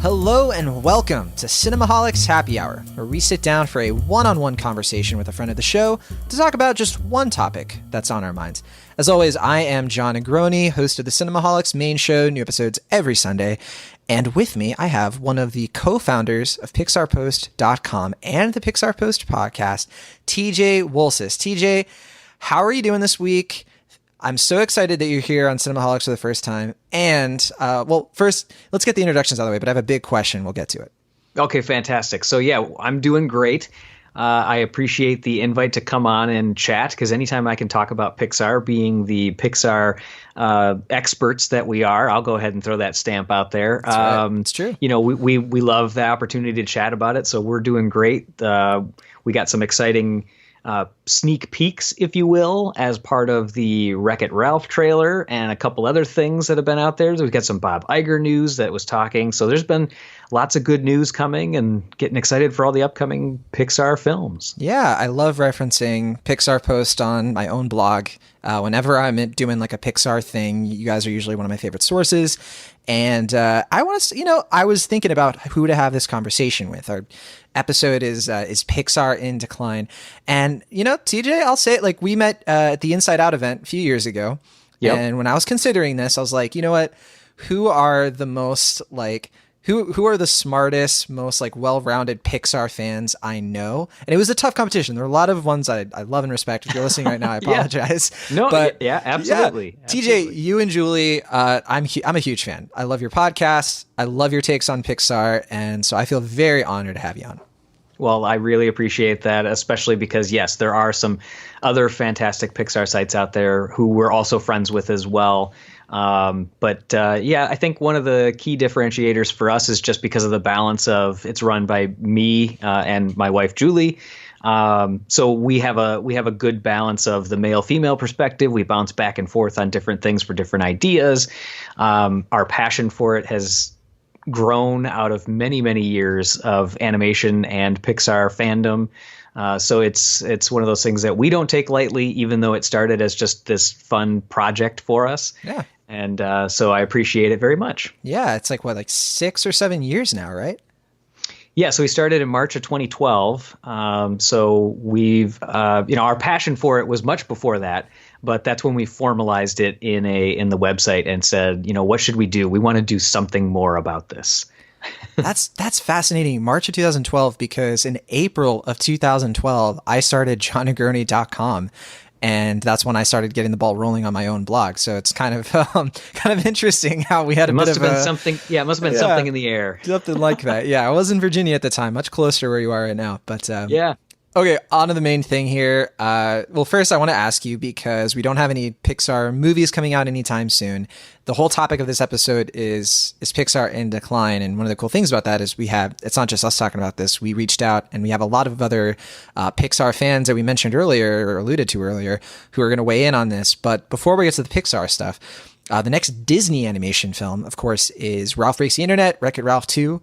Hello and welcome to Cinemaholics Happy Hour, where we sit down for a one-on-one conversation with a friend of the show to talk about just one topic that's on our minds. As always, I am John Negroni, host of the Cinemaholics main show, new episodes every Sunday. And with me, I have one of the co-founders of PixarPost.com and the PixarPost podcast, TJ Wolsos. TJ, how are you doing this week? I'm so excited that you're here on Cinemaholics for the first time. And, well, first, let's get the introductions out of the way, but I have a big question. We'll get to it. Okay, fantastic. So, yeah, I'm doing great. I appreciate the invite to come on and chat, because anytime I can talk about Pixar, being the Pixar experts that we are, I'll go ahead and throw that stamp out there. That's right. It's true. You know, we love the opportunity to chat about it, so we're doing great. We got some exciting sneak peeks, if you will, as part of the Wreck-It Ralph trailer and a couple other things that have been out there. So we've got some Bob Iger news that was talking. So there's been lots of good news coming, and getting excited for all the upcoming Pixar films. Yeah, I love referencing Pixar Post on my own blog. Whenever I'm doing like a Pixar thing, you guys are usually one of my favorite sources. And I want to, I was thinking about who to have this conversation with. Our episode is Pixar in Decline. And, TJ, I'll say it, like, we met at the Inside Out event a few years ago. Yep. And when I was considering this, I was like, you know what? Who are the most, like, who are the smartest, most like well-rounded Pixar fans I know? And it was a tough competition. There were a lot of ones I love and respect. If you're listening right now, I apologize. No, but yeah, absolutely. Yeah. TJ, you and Julie, I'm a huge fan. I love your podcast. I love your takes on Pixar. And so I feel very honored to have you on. Well, I really appreciate that, especially because, yes, there are some other fantastic Pixar sites out there who we're also friends with as well. I think one of the key differentiators for us is just because of the balance of it's run by me and my wife, Julie. So we have a good balance of the male-female perspective. We bounce back and forth on different things for different ideas. Our passion for it has grown out of many, many years of animation and Pixar fandom. So it's one of those things that we don't take lightly, even though it started as just this fun project for us. Yeah. And so I appreciate it very much. Yeah, it's like, 6 or 7 years now, right? Yeah, so we started in March of 2012. So we've, our passion for it was much before that, but that's when we formalized it in the website and said, what should we do? We want to do something more about this. That's fascinating. March of 2012, because in April of 2012, I started johnnegroni.com. And that's when I started getting the ball rolling on my own blog. So it's kind of interesting how we had a bit of something. Yeah, it must have been something in the air. Something like that. Yeah, I was in Virginia at the time, much closer where you are right now. But yeah. Okay, on to the main thing here. Well, first I want to ask you, because we don't have any Pixar movies coming out anytime soon. The whole topic of this episode is Pixar in Decline. And one of the cool things about that is it's not just us talking about this. We reached out and we have a lot of other Pixar fans that we mentioned earlier or alluded to earlier who are going to weigh in on this. But before we get to the Pixar stuff, the next Disney animation film, of course, is Ralph Breaks the Internet, Wreck-It Ralph 2.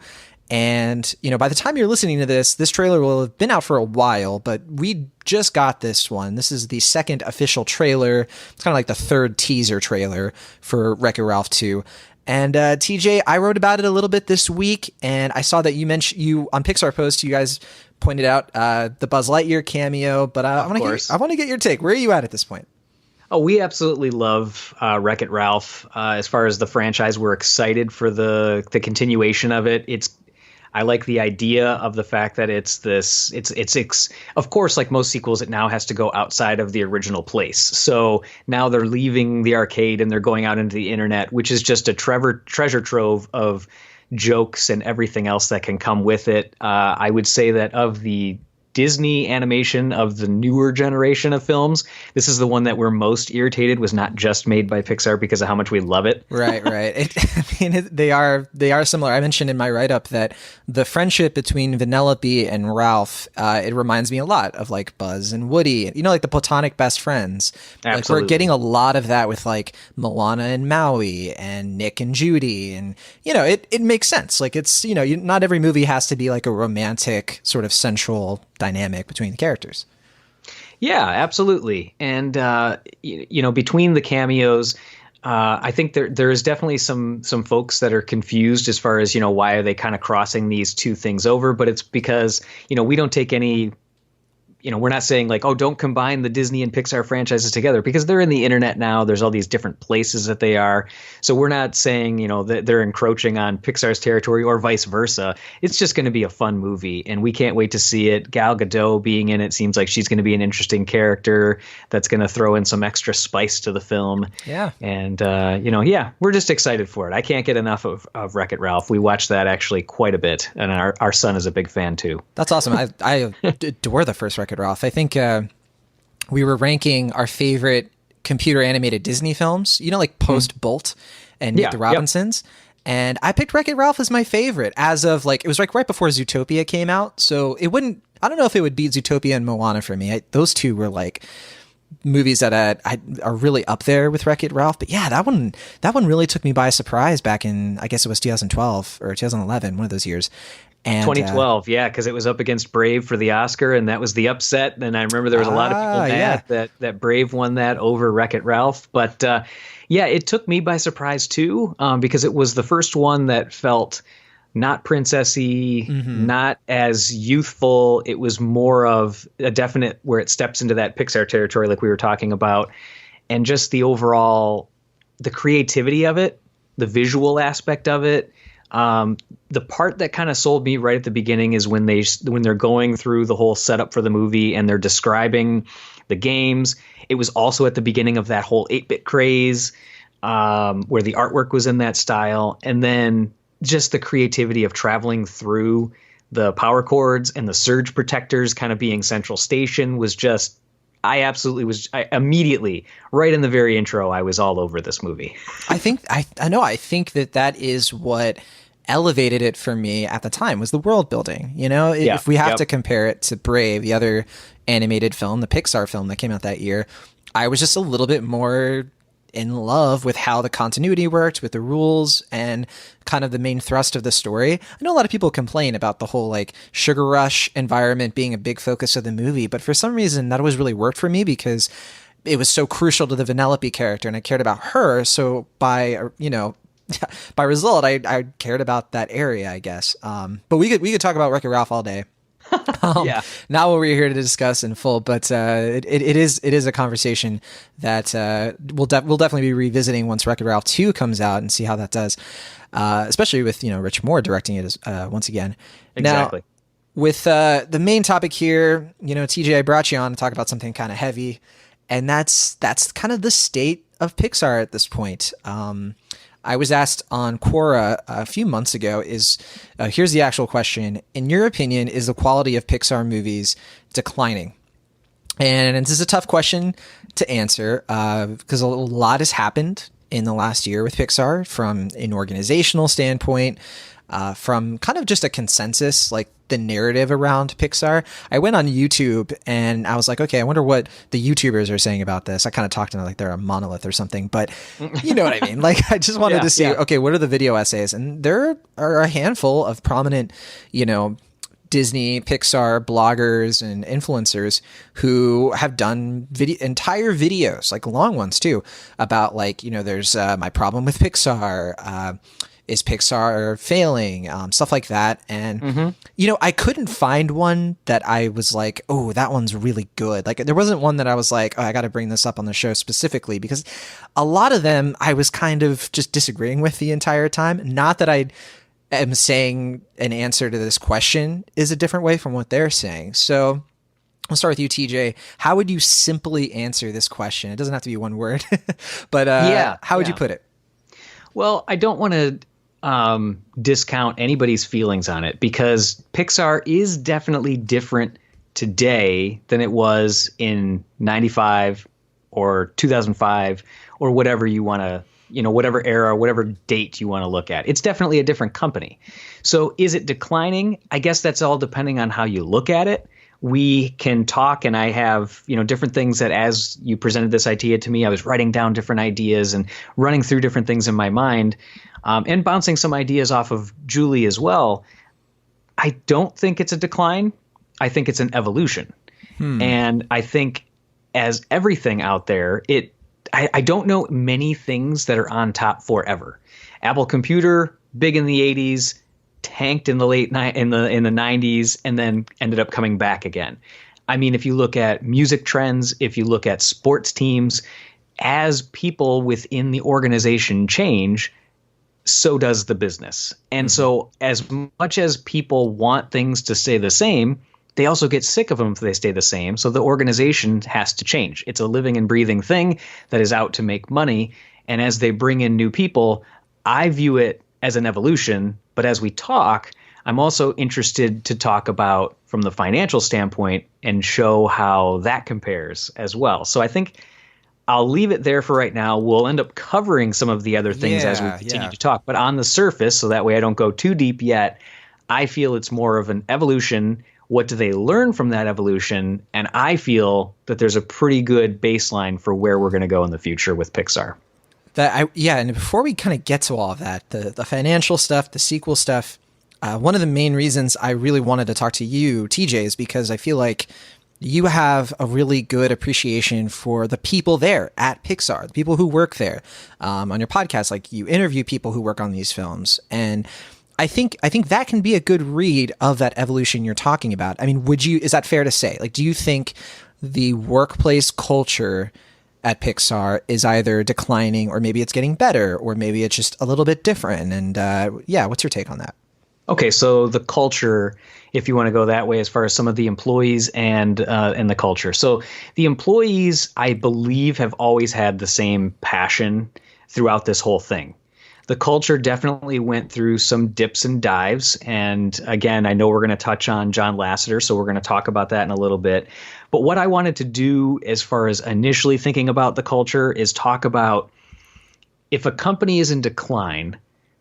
And, by the time you're listening to this trailer will have been out for a while, but we just got this one. This is the second official trailer. It's kind of like the third teaser trailer for Wreck-It Ralph 2. And TJ, I wrote about it a little bit this week, and I saw that you mentioned on Pixar Post, you guys pointed out the Buzz Lightyear cameo, but I want to get your take. Where are you at this point? Oh, we absolutely love Wreck-It Ralph. As far as the franchise, we're excited for the continuation of it. I like the idea of the fact that it's of course, like most sequels, it now has to go outside of the original place. So now they're leaving the arcade and they're going out into the internet, which is just a treasure trove of jokes and everything else that can come with it. I would say that of the Disney animation of the newer generation of films, this is the one that we're most irritated was not just made by Pixar because of how much we love it. Right. They are similar. I mentioned in my write-up that the friendship between Vanellope and Ralph, it reminds me a lot of like Buzz and Woody, like the platonic best friends. Absolutely. Like we're getting a lot of that with like Moana and Maui and Nick and Judy. And, it makes sense. Like it's, not every movie has to be like a romantic sort of central dynamic between the characters. Yeah, absolutely. And, between the cameos, I think there is definitely some folks that are confused as far as, why are they kind of crossing these two things over, but it's because, we don't take any, we're not saying like, oh, don't combine the Disney and Pixar franchises together, because they're in the internet now. There's all these different places that they are. So we're not saying, that they're encroaching on Pixar's territory or vice versa. It's just going to be a fun movie, and we can't wait to see it. Gal Gadot being in it seems like she's going to be an interesting character that's going to throw in some extra spice to the film. Yeah. And, we're just excited for it. I can't get enough of Wreck-It Ralph. We watched that actually quite a bit, and our son is a big fan too. That's awesome. I adore the first Wreck-It Ralph. I think we were ranking our favorite computer animated Disney films, like Post Bolt and Meet the Robinsons. Yep. And I picked Wreck-It Ralph as my favorite as of it was like right before Zootopia came out. So I don't know if it would beat Zootopia and Moana for me. Those two were like movies that are really up there with Wreck-It Ralph. But yeah, that one really took me by surprise back in, I guess it was 2012 or 2011, one of those years. And 2012, because it was up against Brave for the Oscar, and that was the upset. And I remember there was a lot of people mad that Brave won that over Wreck-It Ralph. But it took me by surprise too, because it was the first one that felt not princessy, not as youthful. It was more of a definite where it steps into that Pixar territory, like we were talking about, and just the overall, the creativity of it, the visual aspect of it. The part that kind of sold me right at the beginning is when they're going through the whole setup for the movie and they're describing the games. It was also at the beginning of that whole 8-bit craze, where the artwork was in that style. And then just the creativity of traveling through the power cords and the surge protectors kind of being central station was just, I immediately, right in the very intro, I was all over this movie. I think that is what elevated it for me at the time, was the world building. If we have to compare it to Brave, the other animated film, the Pixar film that came out that year, I was just a little bit more in love with how the continuity worked, with the rules and kind of the main thrust of the story. I know a lot of people complain about the whole like Sugar Rush environment being a big focus of the movie, but for some reason that always really worked for me because it was so crucial to the Vanellope character and I cared about her. So by result, I cared about that area, I guess. But we could talk about Wreck-It Ralph all day. Not what we're here to discuss in full, but it is a conversation that we'll definitely be revisiting once Wreck-It Ralph 2 comes out and see how that does, especially with Rich Moore directing it once again. Exactly. Now, with the main topic here, TJ, I brought you on to talk about something kind of heavy, and that's kind of the state of Pixar at this point. I was asked on Quora a few months ago here's the actual question. In your opinion, is the quality of Pixar movies declining? And this is a tough question to answer because a lot has happened in the last year with Pixar from an organizational standpoint, from kind of just a consensus, like the narrative around Pixar. I went on YouTube and I was like, okay, I wonder what the YouTubers are saying about this. I kind of talked to them like they're a monolith or something, but you know what I mean? Like, I just wanted to see, okay, what are the video essays? And there are a handful of prominent, Disney, Pixar bloggers and influencers who have done entire videos, like long ones too, about like, there's my problem with Pixar, is Pixar failing, stuff like that. And, I couldn't find one that I was like, oh, that one's really good. Like there wasn't one that I was like, oh, I got to bring this up on the show specifically, because a lot of them I was kind of just disagreeing with the entire time. Not that I am saying an answer to this question is a different way from what they're saying. So I'll start with you, TJ. How would you simply answer this question? It doesn't have to be one word, but how would you put it? Well, I don't want to discount anybody's feelings on it, because Pixar is definitely different today than it was in 95 or 2005 or whatever you want to, whatever era, whatever date you want to look at. It's definitely a different company. So is it declining? I guess that's all depending on how you look at it. We can talk, and I have, different things that as you presented this idea to me, I was writing down different ideas and running through different things in my mind. And bouncing some ideas off of Julie as well. I don't think it's a decline. I think it's an evolution. And I think, as everything out there, I don't know many things that are on top forever. Apple Computer, big in the 80s, tanked in the in the 90s, and then ended up coming back again. I mean, if you look at music trends, if you look at sports teams, as people within the organization change, so does the business. And so as much as people want things to stay the same, they also get sick of them if they stay the same. So the organization has to change. It's a living and breathing thing that is out to make money. And as they bring in new people, I view it as an evolution. But as we talk, I'm also interested to talk about from the financial standpoint and show how that compares as well. So I think I'll leave it there for right now. We'll end up covering some of the other things as we continue to talk. But on the surface, so that way I don't go too deep yet, I feel it's more of an evolution. What do they learn from that evolution? And I feel that there's a pretty good baseline for where we're going to go in the future with Pixar. And before we kind of get to all of that, the financial stuff, the sequel stuff, one of the main reasons I really wanted to talk to you, TJ, is because I feel like you have a really good appreciation for the people there at Pixar, the people who work there. On your podcast, like you interview people who work on these films, and I think that can be a good read of that evolution you're talking about. I mean, is that fair to say? Like, do you think the workplace culture at Pixar is either declining, or maybe it's getting better, or maybe it's just a little bit different? And what's your take on that? Okay, so the culture, if you want to go that way, as far as some of the employees and the culture. So the employees, I believe, have always had the same passion throughout this whole thing. The culture definitely went through some dips and dives. And again, I know we're going to touch on John Lasseter, so we're going to talk about that in a little bit. But what I wanted to do as far as initially thinking about the culture is talk about, if a company is in decline,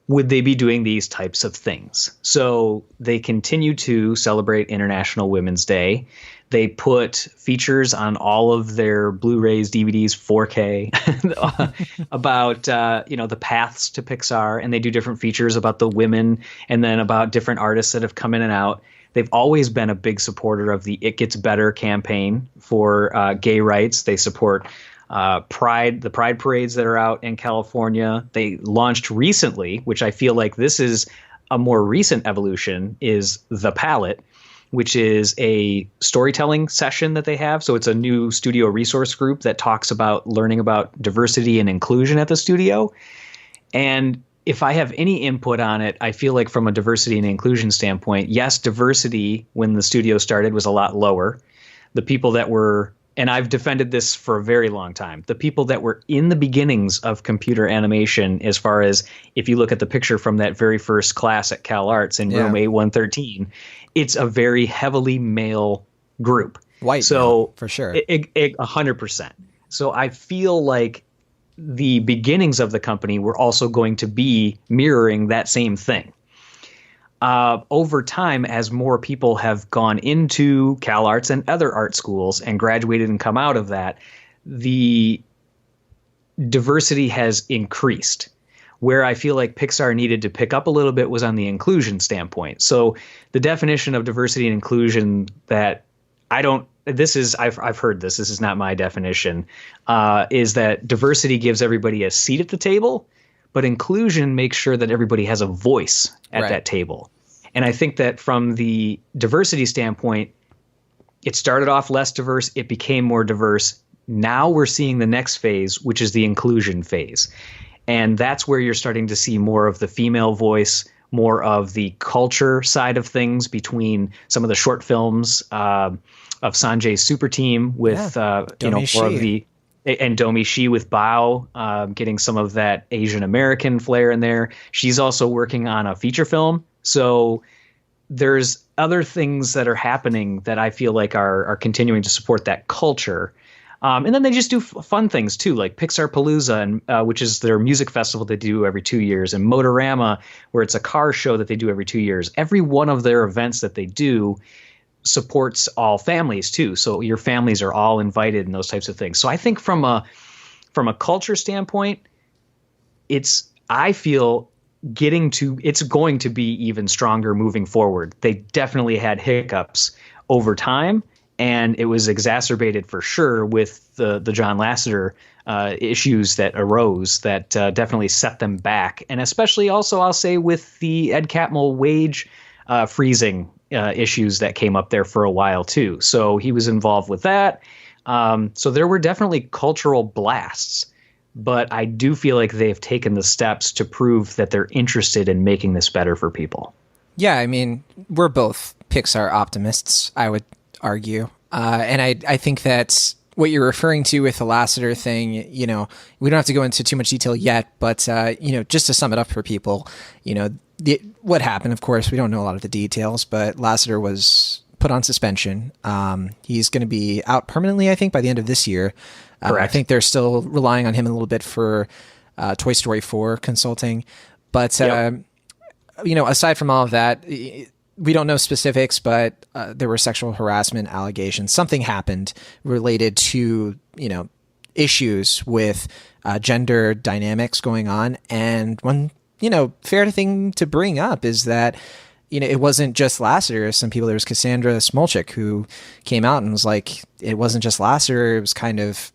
would they be doing these types of things? So they continue to celebrate International Women's Day. They put features on all of their Blu-rays, DVDs, 4K about the paths to Pixar, and they do different features about the women and then about different artists that have come in and out. They've always been a big supporter of the It Gets Better campaign for gay rights. They support the pride parades that are out in California. They launched recently, which I feel like this is a more recent evolution, is The Palette, which is a storytelling session that they have. So it's a new studio resource group that talks about learning about diversity and inclusion at the studio. And if I have any input on it, I feel like from a diversity and inclusion standpoint, yes, diversity when the studio started was a lot lower. The people that were, and I've defended this for a very long time, the people that were in the beginnings of computer animation, as far as if you look at the picture from that very first class at Cal Arts in room A113, it's a very heavily male group. White, so for sure. 100%. So I feel like the beginnings of the company were also going to be mirroring that same thing. Over time, as more people have gone into Cal Arts and other art schools and graduated and come out of that, the diversity has increased. Where I feel like Pixar needed to pick up a little bit was on the inclusion standpoint. So the definition of diversity and inclusion that I've heard this is not my definition, is that diversity gives everybody a seat at the table, but inclusion makes sure that everybody has a voice at that table. And I think that from the diversity standpoint, it started off less diverse. It became more diverse. Now we're seeing the next phase, which is the inclusion phase. And that's where you're starting to see more of the female voice, more of the culture side of things between some of the short films of Sanjay's Super Team with, more of the, and Domi Shi with Bao, getting some of that Asian American flair in there. She's also working on a feature film. So there's other things that are happening that I feel like are continuing to support that culture. And then they just do fun things too, like PixarPalooza, and which is their music festival they do every 2 years, and Motorama, where it's a car show that they do every 2 years. Every one of their events that they do supports all families too. So your families are all invited and those types of things. So I think from a culture standpoint, I feel it's going to be even stronger moving forward. They definitely had hiccups over time. And it was exacerbated for sure with the John Lasseter issues that arose that definitely set them back. And especially also, I'll say, with the Ed Catmull wage freezing issues that came up there for a while, too. So he was involved with that. So there were definitely cultural blasts. But I do feel like they've taken the steps to prove that they're interested in making this better for people. Yeah, I mean, we're both Pixar optimists, I would argue. And I think that's what you're referring to with the Lasseter thing. You know, we don't have to go into too much detail yet, but, you know, just to sum it up for people, you know, what happened, of course, we don't know a lot of the details, but Lasseter was put on suspension. He's going to be out permanently, I think, by the end of this year. I think they're still relying on him a little bit for Toy Story 4 consulting. But, you know, aside from all of that, we don't know specifics, but there were sexual harassment allegations. Something happened related to, you know, issues with gender dynamics going on. And one, you know, fair thing to bring up is that, you know, it wasn't just Lasseter. Some people, there was Cassandra Smolchik, who came out and was like, it wasn't just Lasseter. It was kind of,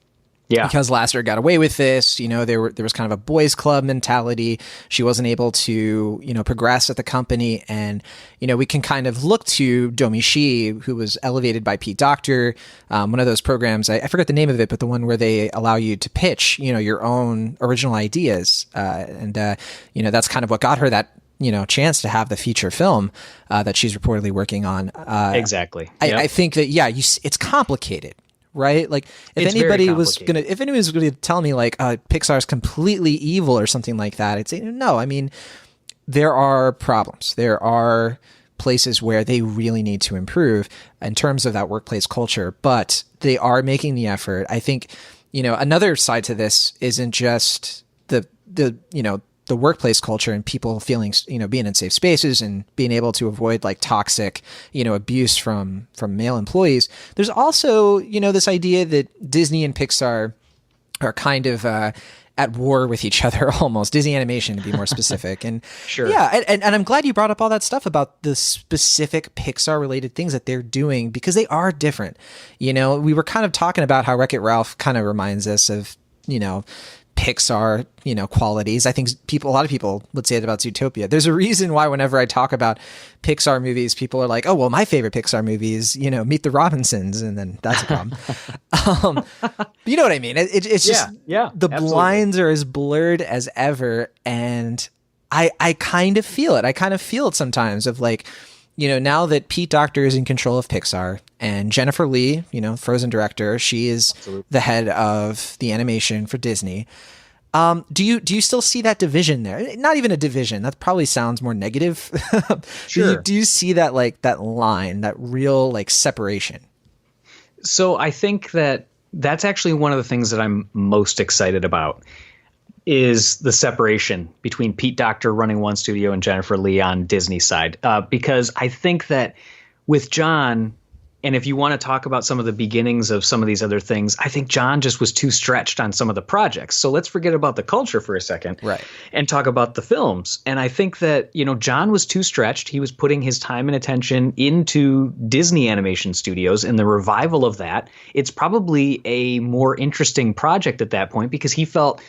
because Lasseter got away with this, you know, there was kind of a boys club mentality. She wasn't able to, you know, progress at the company. And, you know, we can kind of look to Domi Shi, who was elevated by Pete Docter. One of those programs, I forget the name of it, but the one where they allow you to pitch, you know, your own original ideas. You know, that's kind of what got her that, you know, chance to have the feature film that she's reportedly working on. Exactly. I think that, it's complicated. Right? Like if anybody was going to tell me like Pixar's completely evil or something like that, I'd say, no, I mean, there are problems. There are places where they really need to improve in terms of that workplace culture, but they are making the effort. I think, you know, another side to this isn't just the, you know, the workplace culture and people feeling, you know, being in safe spaces and being able to avoid like toxic, you know, abuse from male employees. There's also, you know, this idea that Disney and Pixar are kind of at war with each other almost. Disney Animation, to be more specific. And sure. Yeah, and I'm glad you brought up all that stuff about the specific Pixar related things that they're doing, because they are different. You know, we were kind of talking about how Wreck-It Ralph kind of reminds us of, you know, Pixar, you know, qualities. I think a lot of people would say it about Zootopia. There's a reason why whenever I talk about Pixar movies, people are like, oh, well, my favorite Pixar movie is, you know, Meet the Robinsons. And then that's a problem. You know what I mean? It's just, the absolutely. Blinds are as blurred as ever. And I kind of feel it. I kind of feel it sometimes of like, you know, now that Pete Docter is in control of Pixar and Jennifer Lee, you know, Frozen director, she is the head of the animation for Disney. Do you still see that division there? Not even a division. That probably sounds more negative. Sure. Do you see that, like, that line, that real like separation? So I think that's actually one of the things that I'm most excited about, is the separation between Pete Docter running one studio and Jennifer Lee on Disney's side. Because I think that with John, and if you want to talk about some of the beginnings of some of these other things, I think John just was too stretched on some of the projects. So let's forget about the culture for a second, right, and talk about the films. And I think that, you know, John was too stretched. He was putting his time and attention into Disney Animation Studios and the revival of that. It's probably a more interesting project at that point, because he felt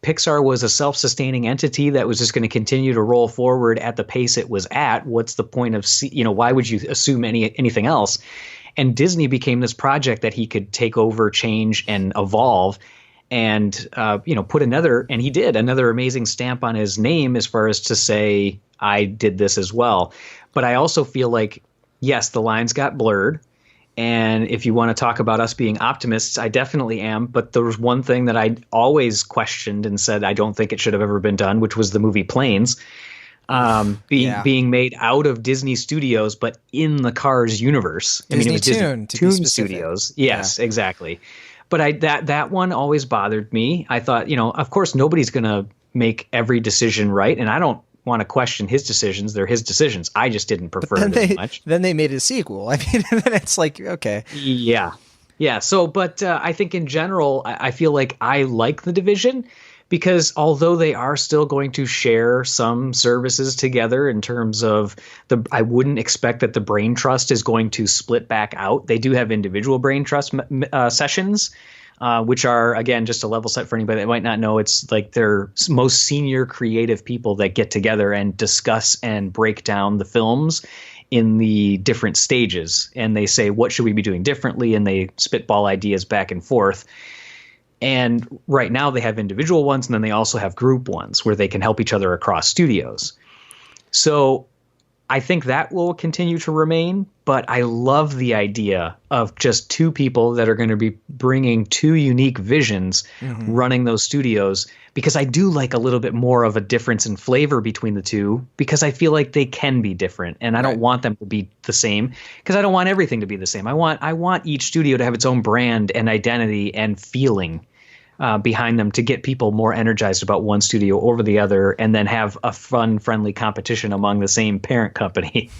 Pixar was a self-sustaining entity that was just going to continue to roll forward at the pace it was at. What's the point of, you know, why would you assume anything else? And Disney became this project that he could take over, change, and evolve, and you know, put another amazing stamp on his name as far as to say, I did this as well. But I also feel like, yes, the lines got blurred. And if you want to talk about us being optimists, I definitely am. But there was one thing that I always questioned and said I don't think it should have ever been done, which was the movie Planes, being made out of Disney Studios, but in the Cars universe. Disney, it was Toon Studios. Yes, exactly. But that one always bothered me. I thought, you know, of course, nobody's going to make every decision right. And I don't want to question his decisions. They're his decisions. I just didn't prefer it as much. Then they made a sequel. I mean, then it's like, okay. Yeah. So, but I think in general, I feel like I like the division, because although they are still going to share some services together in terms of I wouldn't expect that the brain trust is going to split back out. They do have individual brain trust sessions, which are, again, just a level set for anybody that might not know. It's like their most senior creative people that get together and discuss and break down the films in the different stages. And they say, what should we be doing differently? And they spitball ideas back and forth. And right now they have individual ones, and then they also have group ones where they can help each other across studios. So I think that will continue to remain, but I love the idea of just two people that are going to be bringing two unique visions, running those studios, because I do like a little bit more of a difference in flavor between the two, because I feel like they can be different, and I don't want them to be the same, because I don't want everything to be the same. I want each studio to have its own brand and identity and feeling behind them to get people more energized about one studio over the other, and then have a fun, friendly competition among the same parent company.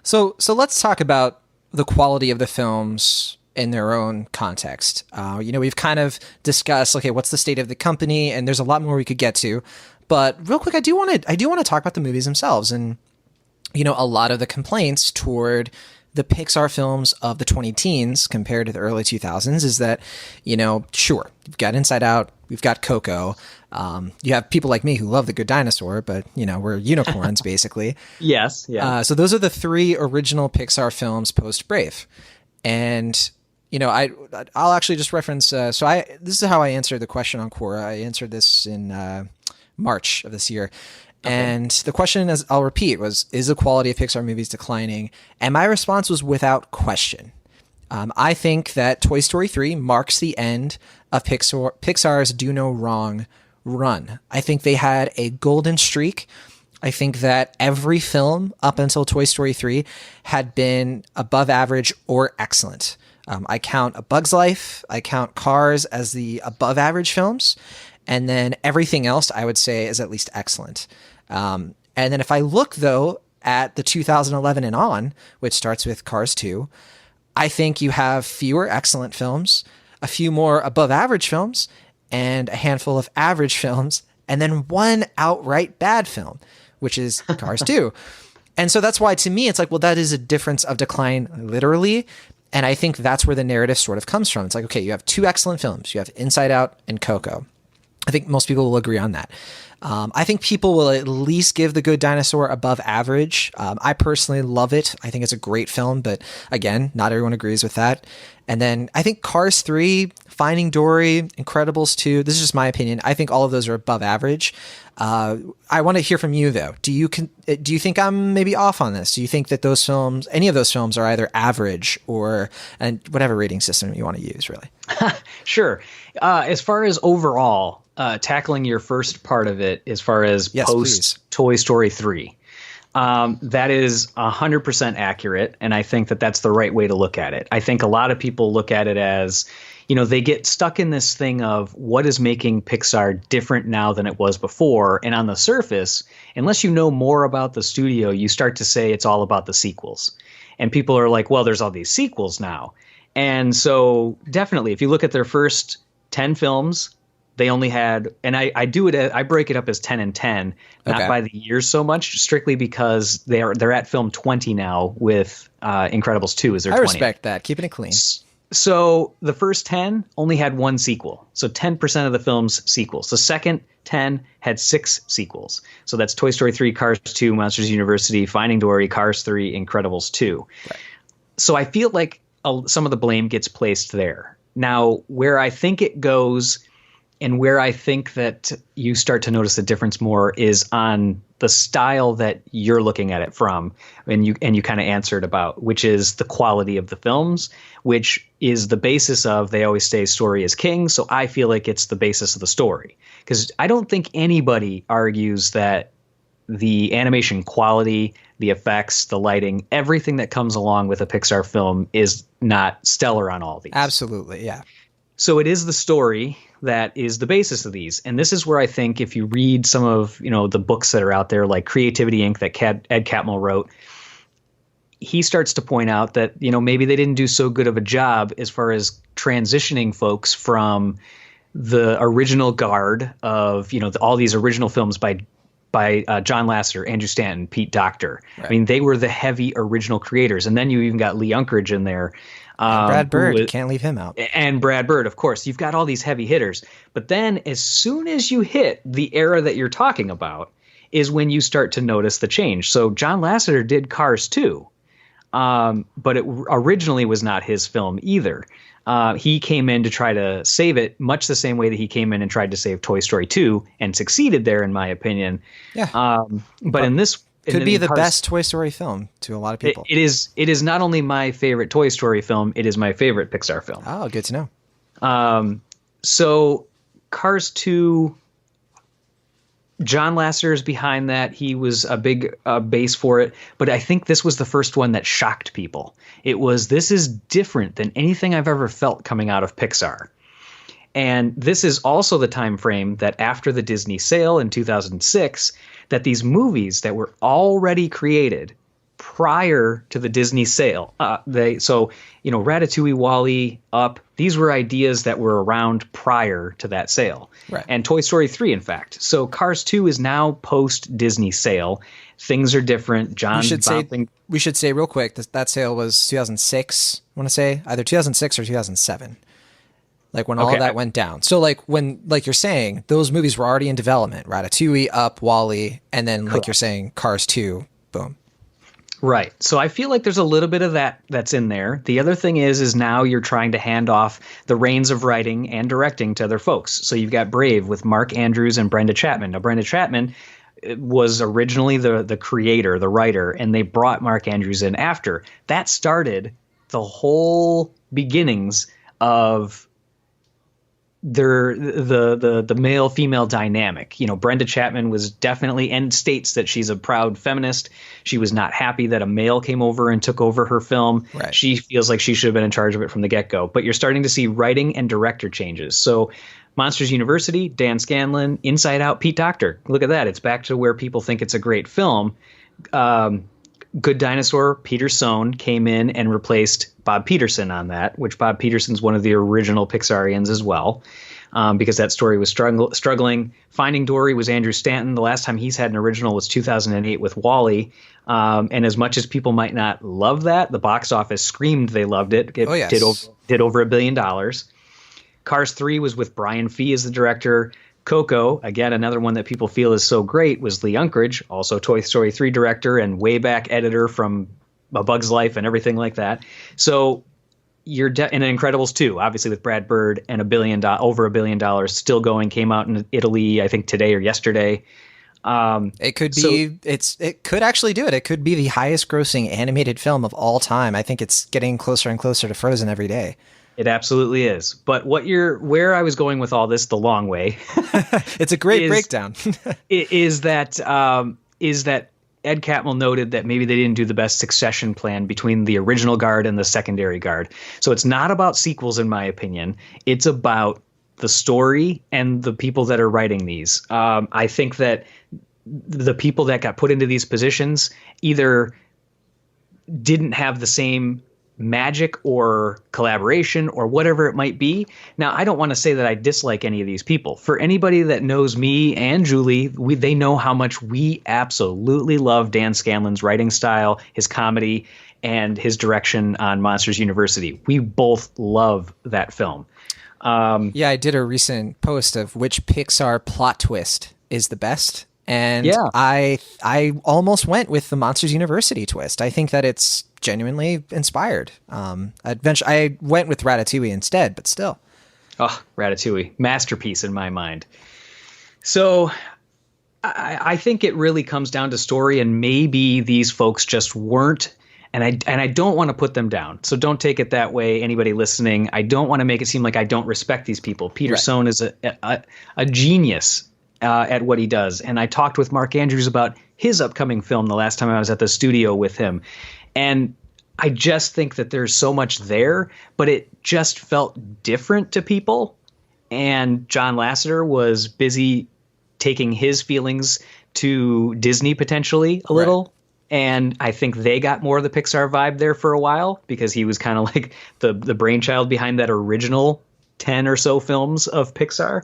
So let's talk about the quality of the films in their own context. We've kind of discussed, okay, what's the state of the company, and there's a lot more we could get to. But real quick, I do want to talk about the movies themselves, and a lot of the complaints toward the Pixar films of the 2010s compared to the early 2000s is that, sure, you've got Inside Out, we've got Coco. You have people like me who love The Good Dinosaur, but, we're unicorns, basically. Yes, yeah. So those are the three original Pixar films post-Brave. And, I'll actually just reference, this is how I answered the question on Quora. I answered this in March of this year. Okay. And the question, as I'll repeat, was, is the quality of Pixar movies declining? And my response was without question. I think that Toy Story 3 marks the end of Pixar's Do No Wrong run. I think they had a golden streak. I think that every film up until Toy Story 3 had been above average or excellent. I count A Bug's Life, I count Cars as the above average films, and then everything else I would say is at least excellent. And then if I look, though, at the 2011 and on, which starts with Cars 2, I think you have fewer excellent films, a few more above average films, and a handful of average films, and then one outright bad film, which is Cars 2. And so that's why, to me, it's like, well, that is a difference of decline, literally. And I think that's where the narrative sort of comes from. It's like, okay, you have two excellent films. You have Inside Out and Coco. I think most people will agree on that. I think people will at least give The Good Dinosaur above average. I personally love it. I think it's a great film, but again, not everyone agrees with that. And then I think Cars 3, Finding Dory, Incredibles 2, this is just my opinion. I think all of those are above average. I want to hear from you, though. Do you think I'm maybe off on this? Do you think that those films, any of those films, are either average or, and whatever rating system you want to use, really? Sure. As far as overall, tackling your first part of it, as far as post Toy Story 3, that is 100% accurate. And I think that that's the right way to look at it. I think a lot of people look at it as, they get stuck in this thing of what is making Pixar different now than it was before. And on the surface, unless you know more about the studio, you start to say it's all about the sequels. And people are like, well, there's all these sequels now. And so definitely, if you look at their first 10 films, they only had, and I break it up as 10 and 10, not by the years so much, strictly because they're at film 20 now with Incredibles 2 as their 20th. I respect that, keeping it clean. So the first 10 only had one sequel. So 10% of the film's sequels. The second 10 had 6 sequels. So that's Toy Story 3, Cars 2, Monsters University, Finding Dory, Cars 3, Incredibles 2. Right. So I feel like some of the blame gets placed there. Now, where I think it goes and where I think that you start to notice the difference more is on the style that you're looking at it from, and you kind of answered about, which is the quality of the films, which is the basis of, they always say story is king. So I feel like it's the basis of the story, because I don't think anybody argues that the animation quality, the effects, the lighting, everything that comes along with a Pixar film is not stellar on all these. Absolutely, yeah. So it is the story that is the basis of these. And this is where I think if you read some of, the books that are out there, like Creativity Inc. that Ed Catmull wrote, he starts to point out that, maybe they didn't do so good of a job as far as transitioning folks from the original guard of, all these original films by John Lasseter, Andrew Stanton, Pete Docter. Right. I mean, they were the heavy original creators. And then you even got Lee Unkrich in there. And Brad Bird, can't leave him out. And Brad Bird, of course. You've got all these heavy hitters. But then as soon as you hit the era that you're talking about is when you start to notice the change. So John Lasseter did Cars 2, but it originally was not his film either. He came in to try to save it much the same way that he came in and tried to save Toy Story 2 and succeeded there, in my opinion. Yeah. But in this... Could be the best Toy Story film to a lot of people. It is not only my favorite Toy Story film, it is my favorite Pixar film. Oh, good to know. So Cars 2, John Lasseter's behind that. He was a big base for it. But I think this was the first one that shocked people. This is different than anything I've ever felt coming out of Pixar. And this is also the time frame that after the Disney sale in 2006, that these movies that were already created prior to the Disney sale, Ratatouille, WALL-E, Up, these were ideas that were around prior to that sale. Right. And Toy Story 3, in fact. So Cars 2 is now post-Disney sale. Things are different. We should say real quick that sale was 2006, I want to say, either 2006 or 2007. Like when all of that went down. So like you're saying, those movies were already in development. Ratatouille, Up, WALL-E, and then like you're saying, Cars 2, boom. Right. So I feel like there's a little bit of that's in there. The other thing is now you're trying to hand off the reins of writing and directing to other folks. So you've got Brave with Mark Andrews and Brenda Chapman. Now, Brenda Chapman was originally the creator, the writer, and they brought Mark Andrews in after. That started the whole beginnings of the male female dynamic. Brenda Chapman was definitely, and states that she's a proud feminist. She was not happy that a male came over and took over her film. Right. She feels like she should have been in charge of it from the get-go. But you're starting to see writing and director changes. So Monsters University, Dan Scanlon, Inside Out, Pete Docter. Look at that. It's back to where people think it's a great film. Good Dinosaur, Peter Sohn came in and replaced Bob Peterson on that, which Bob Peterson's one of the original Pixarians as well, because that story was struggling. Finding Dory was Andrew Stanton. The last time he's had an original was 2008 with WALL-E. And as much as people might not love that, the box office screamed they loved it. It did over $1 billion. Cars 3 was with Brian Fee as the director. Coco, again, another one that people feel is so great, was Lee Unkrich, also Toy Story 3 director and way back editor from A Bug's Life and everything like that. So you're in Incredibles 2, obviously with Brad Bird and over $1 billion still going, came out in Italy, I think today or yesterday. It could actually do it. It could be the highest grossing animated film of all time. I think it's getting closer and closer to Frozen every day. It absolutely is. But where I was going with all this the long way, it's a great breakdown. is that Ed Catmull noted that maybe they didn't do the best succession plan between the original guard and the secondary guard. So it's not about sequels, in my opinion. It's about the story and the people that are writing these. I think that the people that got put into these positions either didn't have the same magic or collaboration or whatever it might be. Now, I don't want to say that I dislike any of these people. For anybody that knows me and Julie, they know how much we absolutely love Dan Scanlon's writing style, his comedy, and his direction on Monsters University. We both love that film. Yeah, I did a recent post of which Pixar plot twist is the best. And yeah. I almost went with the Monsters University twist. I think that it's genuinely inspired. I went with Ratatouille instead, but still. Oh, Ratatouille. Masterpiece in my mind. So I think it really comes down to story, and maybe these folks just weren't. And I don't want to put them down. So don't take it that way, anybody listening. I don't want to make it seem like I don't respect these people. Peter Sohn is a genius at what he does. And I talked with Mark Andrews about his upcoming film the last time I was at the studio with him. And I just think that there's so much there, but it just felt different to people. And John Lasseter was busy taking his feelings to Disney potentially a little. And I think they got more of the Pixar vibe there for a while because he was kind of like the brainchild behind that original 10 or so films of Pixar.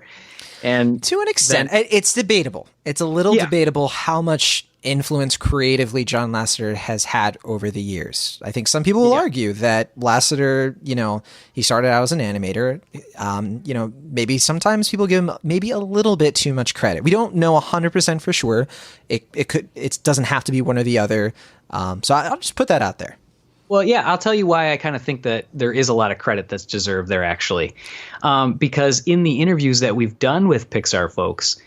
And to an extent, it's debatable. It's a little debatable how much influence creatively John Lasseter has had over the years. I think some people will argue that Lasseter, he started out as an animator. Maybe sometimes people give him maybe a little bit too much credit. We don't know 100% for sure. It doesn't have to be one or the other. So I'll just put that out there. Well, yeah, I'll tell you why I kind of think that there is a lot of credit that's deserved there, actually. Because in the interviews that we've done with Pixar folks,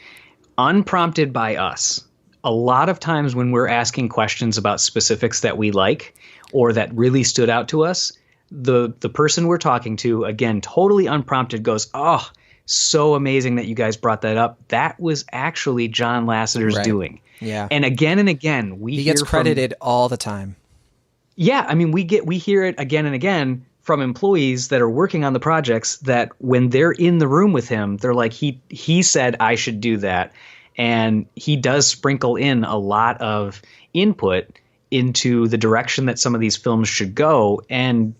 unprompted by us, a lot of times when we're asking questions about specifics that we like or that really stood out to us, the person we're talking to, again, totally unprompted, goes, "Oh, so amazing that you guys brought that up. That was actually John Lasseter's doing." Yeah. And again, he gets credited all the time. Yeah, I mean, we hear it again and again from employees that are working on the projects that when they're in the room with him, they're like, he said I should do that. And he does sprinkle in a lot of input into the direction that some of these films should go. And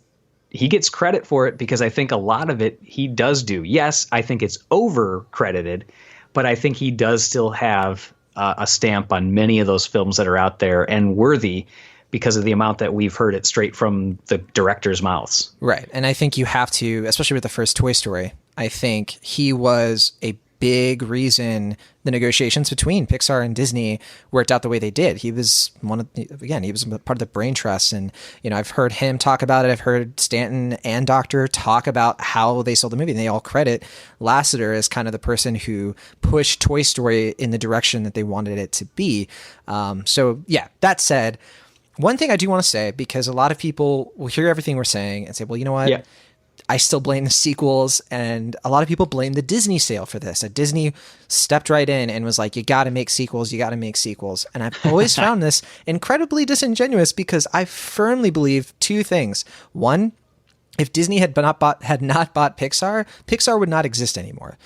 he gets credit for it because I think a lot of it he does do. Yes, I think it's over credited, but I think he does still have a stamp on many of those films that are out there and worthy because of the amount that we've heard it straight from the director's mouths. Right. And I think you have to, especially with the first Toy Story, I think he was a big reason the negotiations between Pixar and Disney worked out the way they did. He was he was part of the brain trust. And, I've heard him talk about it. I've heard Stanton and Doctor talk about how they sold the movie, and they all credit Lasseter as kind of the person who pushed Toy Story in the direction that they wanted it to be. That said, one thing I do want to say, because a lot of people will hear everything we're saying and say, well, you know what? Yeah. I still blame the sequels, and a lot of people blame the Disney sale for this. Disney stepped right in and was like, you got to make sequels. And I've always found this incredibly disingenuous because I firmly believe two things. One, if Disney had not bought Pixar, Pixar would not exist anymore.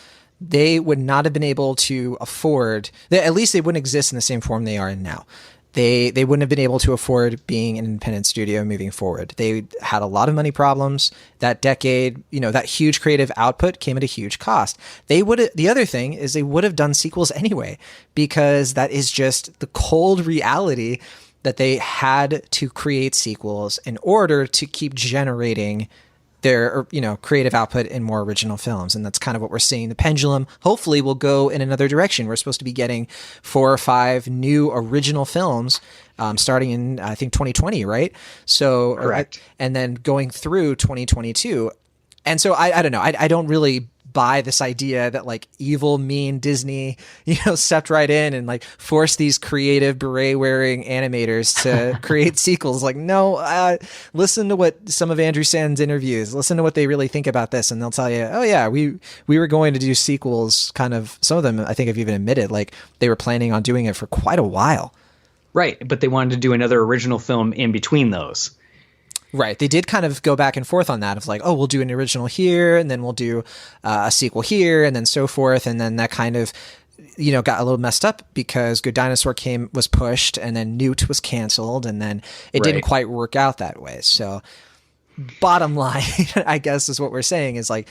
They would not have been able to afford, at least they wouldn't exist in the same form they are in now. They wouldn't have been able to afford being an independent studio moving forward. They had a lot of money problems that decade. That huge creative output came at a huge cost. The other thing is they would have done sequels anyway, because that is just the cold reality that they had to create sequels in order to keep generating their creative output in more original films. And that's kind of what we're seeing. The pendulum hopefully will go in another direction. We're supposed to be getting 4 or 5 new original films starting in, I think, 2020, right? So, correct. And then going through 2022. And so I don't know. I don't really buy this idea that like evil, mean Disney, stepped right in and like forced these creative beret wearing animators to create sequels. Like, no, listen to what some of Andrew Sand's interviews, listen to what they really think about this. And they'll tell you, oh yeah, we were going to do sequels. Kind of, some of them I think have even admitted like they were planning on doing it for quite a while. Right. But they wanted to do another original film in between those. Right. They did kind of go back and forth on that of like, oh, we'll do an original here and then we'll do a sequel here and then so forth. And then that kind of, got a little messed up because Good Dinosaur was pushed and then Newt was canceled and then it didn't quite work out that way. So bottom line, I guess is what we're saying is like,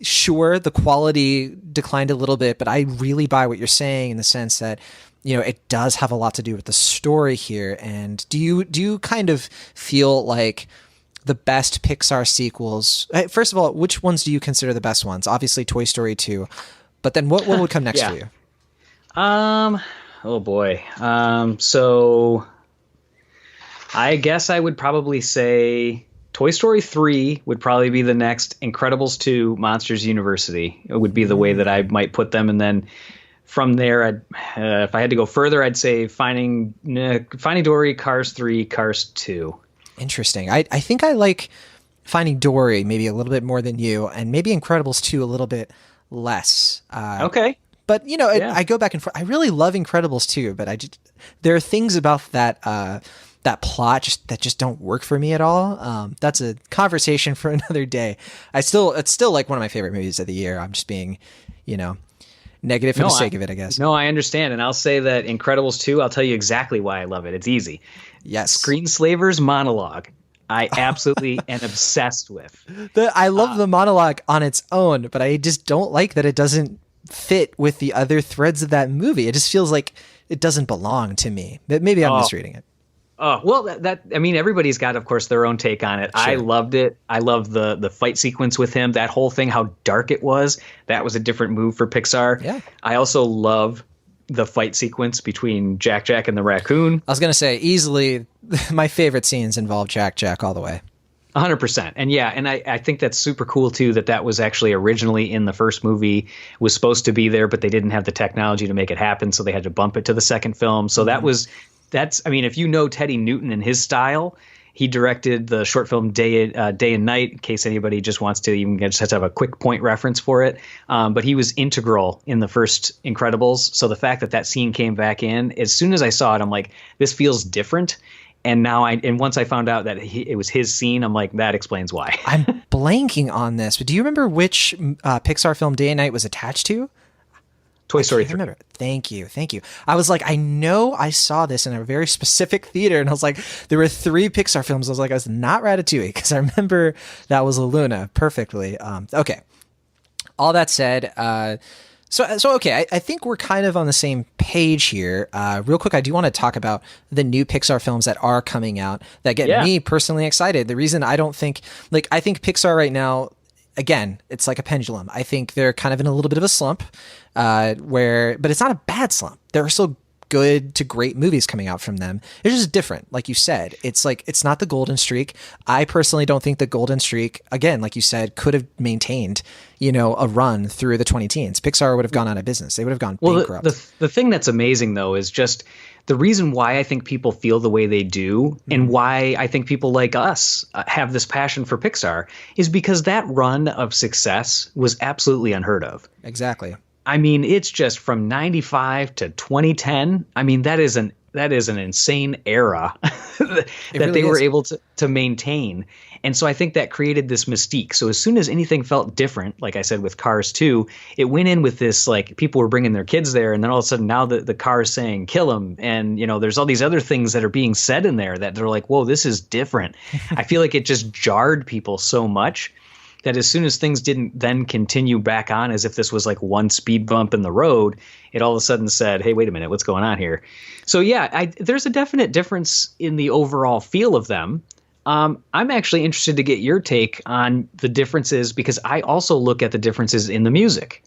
sure, the quality declined a little bit, but I really buy what you're saying in the sense that it does have a lot to do with the story here. And do you kind of feel like the best Pixar sequels, first of all, which ones do you consider the best ones? Obviously Toy Story 2, but then what would come next for you? Oh boy. So I guess I would probably say Toy Story 3 would probably be the next. Incredibles 2, Monsters University. It would be the way that I might put them. And then from there, if I had to go further, I'd say Finding Dory, Cars 3, Cars 2. Interesting. I think I like Finding Dory maybe a little bit more than you, and maybe Incredibles 2 a little bit less. Okay. But, I go back and forth. I really love Incredibles 2, but there are things about that plot that just don't work for me at all. That's a conversation for another day. It's still like one of my favorite movies of the year. I'm just being, negative for the sake of it, I guess. No, I understand. And I'll say that Incredibles 2, I'll tell you exactly why I love it. It's easy. Yes. Screenslaver's monologue. I absolutely am obsessed with. I love the monologue on its own, but I just don't like that it doesn't fit with the other threads of that movie. It just feels like it doesn't belong to me. But maybe I'm misreading it. Oh, well, that I mean, everybody's got, of course, their own take on it. Sure. I loved it. I love the fight sequence with him. That whole thing, how dark it was. That was a different move for Pixar. Yeah. I also love the fight sequence between Jack and the raccoon. I was going to say, easily, my favorite scenes involve Jack all the way. 100%. And yeah, and I think that's super cool too, that was actually originally in the first movie, was supposed to be there, but they didn't have the technology to make it happen, so they had to bump it to the second film. So I mean, if you know Teddy Newton and his style, he directed the short film Day and Night, in case anybody just wants to, even just has to have a quick point reference for it. But he was integral in the first Incredibles. So the fact that scene came back in, as soon as I saw it, I'm like, this feels different. And now once I found out that it was his scene, I'm like, that explains why. I'm blanking on this, but do you remember which Pixar film Day and Night was attached to? Toy Story 3. Remember. Thank you. I was like, I know I saw this in a very specific theater, and I was like, there were 3 Pixar films. I was like, I was not Ratatouille, because I remember that was Luna perfectly. Okay. All that said, so okay, I think we're kind of on the same page here. Real quick, I do want to talk about the new Pixar films that are coming out that get me personally excited. The reason I don't think, I think Pixar right now, again, it's like a pendulum. I think they're kind of in a little bit of a slump, but it's not a bad slump. There are still good to great movies coming out from them. It's just different. Like you said, it's not the golden streak. I personally don't think the golden streak, again, like you said, could have maintained, a run through the 20 teens. Pixar would have gone out of business. They would have gone bankrupt. The thing that's amazing though, is just the reason why I think people feel the way they do, and why I think people like us have this passion for Pixar, is because that run of success was absolutely unheard of. Exactly. I mean, it's just from 95 to 2010. I mean, that is an insane era that really they were able to maintain. And so I think that created this mystique. So as soon as anything felt different, like I said with Cars 2, it went in with this, like, people were bringing their kids there, and then all of a sudden now the car is saying kill him, and there's all these other things that are being said in there that they're like, whoa, this is different. I feel like it just jarred people so much that as soon as things didn't then continue back on as if this was like one speed bump in the road, it all of a sudden said, hey, wait a minute, what's going on here? So yeah, there's a definite difference in the overall feel of them. I'm actually interested to get your take on the differences, because I also look at the differences in the music.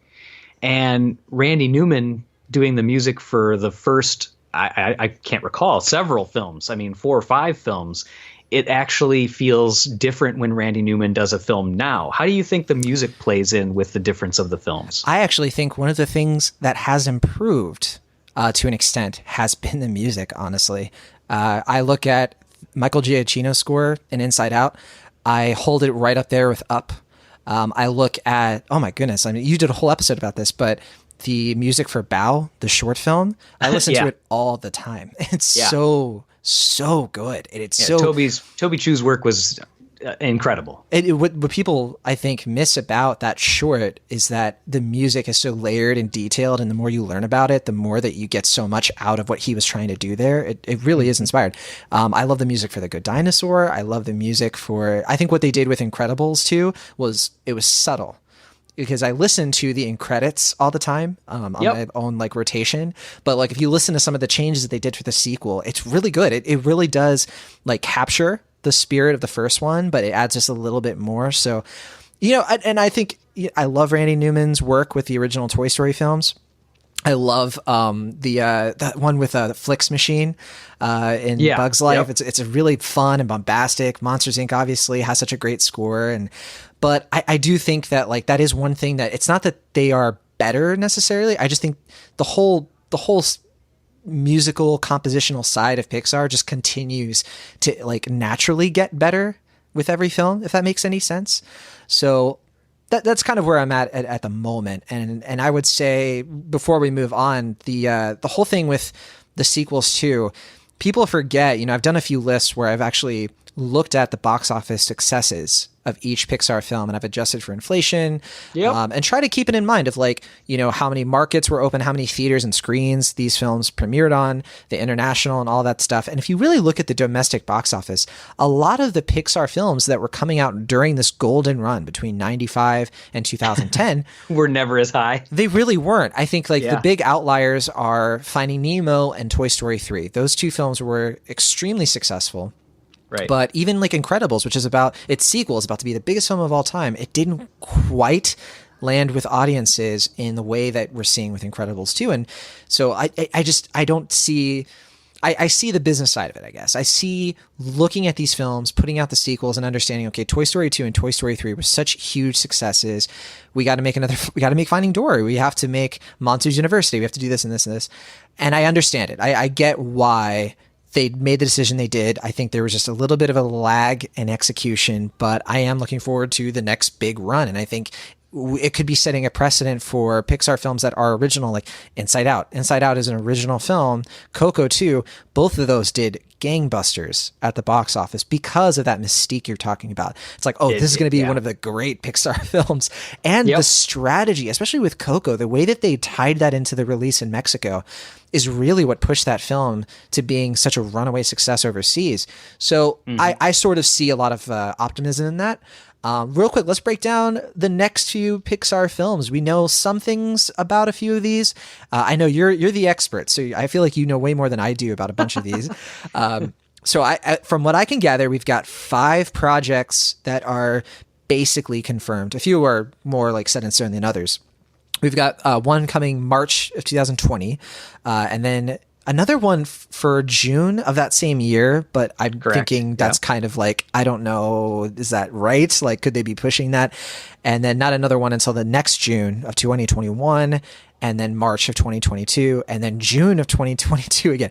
And Randy Newman doing the music for the first, I can't recall, several films. I mean, 4 or 5 films. It actually feels different when Randy Newman does a film now. How do you think the music plays in with the difference of the films? I actually think one of the things that has improved to an extent has been the music, honestly. I look at Michael Giacchino's score in Inside Out. I hold it right up there with Up. I look at, oh my goodness, I mean, you did a whole episode about this, but the music for Bao, the short film, I listen to it all the time. It's so good. Toby Chu's work was incredible. What people, I think, miss about that short is that the music is so layered and detailed, and the more you learn about it, the more that you get so much out of what he was trying to do there. It really is inspired. I love the music for The Good Dinosaur. I love the music for, I think what they did with Incredibles too was subtle. Because I listen to the end credits all the time on my own rotation. But if you listen to some of the changes that they did for the sequel, it's really good. It really does capture the spirit of the first one, but it adds just a little bit more. So, and I think I love Randy Newman's work with the original Toy Story films. I love that one with the Flix machine in Bug's Life. Yep. It's a really fun and bombastic. Monsters Inc. obviously has such a great score, but I do think that that is one thing that it's not that they are better necessarily. I just think the whole musical compositional side of Pixar just continues to naturally get better with every film, if that makes any sense. So that's kind of where I'm at the moment. And I would say, before we move on, the whole thing with the sequels too, people forget, I've done a few lists where I've actually looked at the box office successes of each Pixar film, and I've adjusted for inflation. Yep. And try to keep it in mind of like, how many markets were open, how many theaters and screens these films premiered on, the international and all that stuff. And if you really look at the domestic box office, a lot of the Pixar films that were coming out during this golden run between 95 and 2010 were never as high. They really weren't. I think like the big outliers are Finding Nemo and Toy Story 3. Those two films were extremely successful. Right. But even like Incredibles, which is about its sequel, is about to be the biggest film of all time, it didn't quite land with audiences in the way that we're seeing with Incredibles 2. And so I don't see... I see the business side of it, I guess. I see looking at these films, putting out the sequels and understanding, okay, Toy Story 2 and Toy Story 3 were such huge successes. We got to make Finding Dory. We have to make Monsters University. We have to do this and this and this. And I understand it. I get why they made the decision they did. I think there was just a little bit of a lag in execution, but I am looking forward to the next big run. And I think it could be setting a precedent for Pixar films that are original, like Inside Out. Inside Out is an original film. Coco 2, both of those did gangbusters at the box office because of that mystique you're talking about. It's like, this is going to be one of the great Pixar films. And the strategy, especially with Coco, the way that they tied that into the release in Mexico is really what pushed that film to being such a runaway success overseas. So I sort of see a lot of optimism in that. Real quick, let's break down the next few Pixar films. We know some things about a few of these. I know you're the expert, so I feel like you know way more than I do about a bunch of these. So from what I can gather, we've got 5 projects that are basically confirmed. A few are more like set in stone than others. We've got one coming March of 2020, and then another one for June of that same year, but I'm thinking that's kind of like, I don't know, is that right? Like, could they be pushing that? And then not another one until the next June of 2021, and then March of 2022, and then June of 2022 again.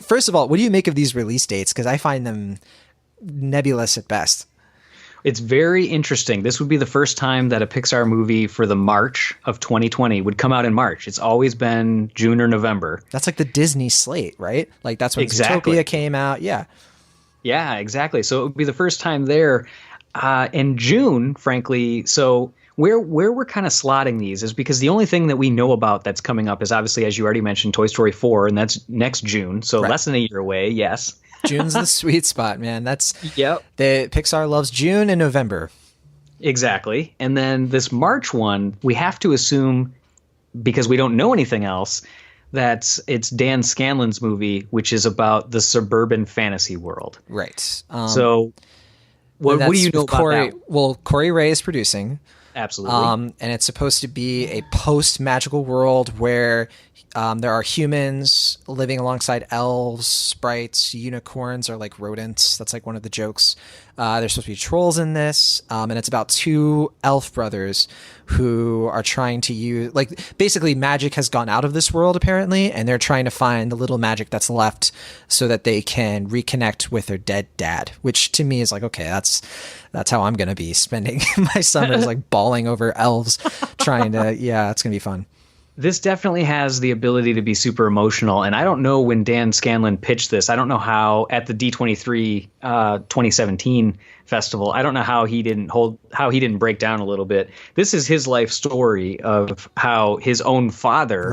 First of all, what do you make of these release dates? Because I find them nebulous at best. It's very interesting. This would be the first time that a Pixar movie for the March of 2020 would come out in March. It's always been June or November. That's like the Disney slate, right? Like that's when Zootopia came out. Yeah. Yeah, exactly. So it would be the first time there. In June, frankly, so where we're kind of slotting these is because the only thing that we know about that's coming up is obviously, as you already mentioned, Toy Story 4, and that's next June. So less than a year away, yes. June's the sweet spot, man. That's the Pixar loves June and November. Exactly. And then this March one, we have to assume, because we don't know anything else, that it's Dan Scanlon's movie, which is about the suburban fantasy world. Right. So what do you know about that? Well, Corey Ray is producing. Absolutely. And it's supposed to be a post-magical world where there are humans living alongside elves, sprites, unicorns are like rodents. That's like one of the jokes. There's supposed to be trolls in this. And it's about 2 elf brothers who are trying to use, like, basically magic has gone out of this world apparently, and they're trying to find the little magic that's left so that they can reconnect with their dead dad, which to me is like, okay, that's how I'm going to be spending my summers, like bawling over elves trying to, it's going to be fun. This definitely has the ability to be super emotional. And I don't know when Dan Scanlon pitched this. I don't know how at the D23 2017 festival, I don't know how he didn't break down a little bit. This is his life story of how his own father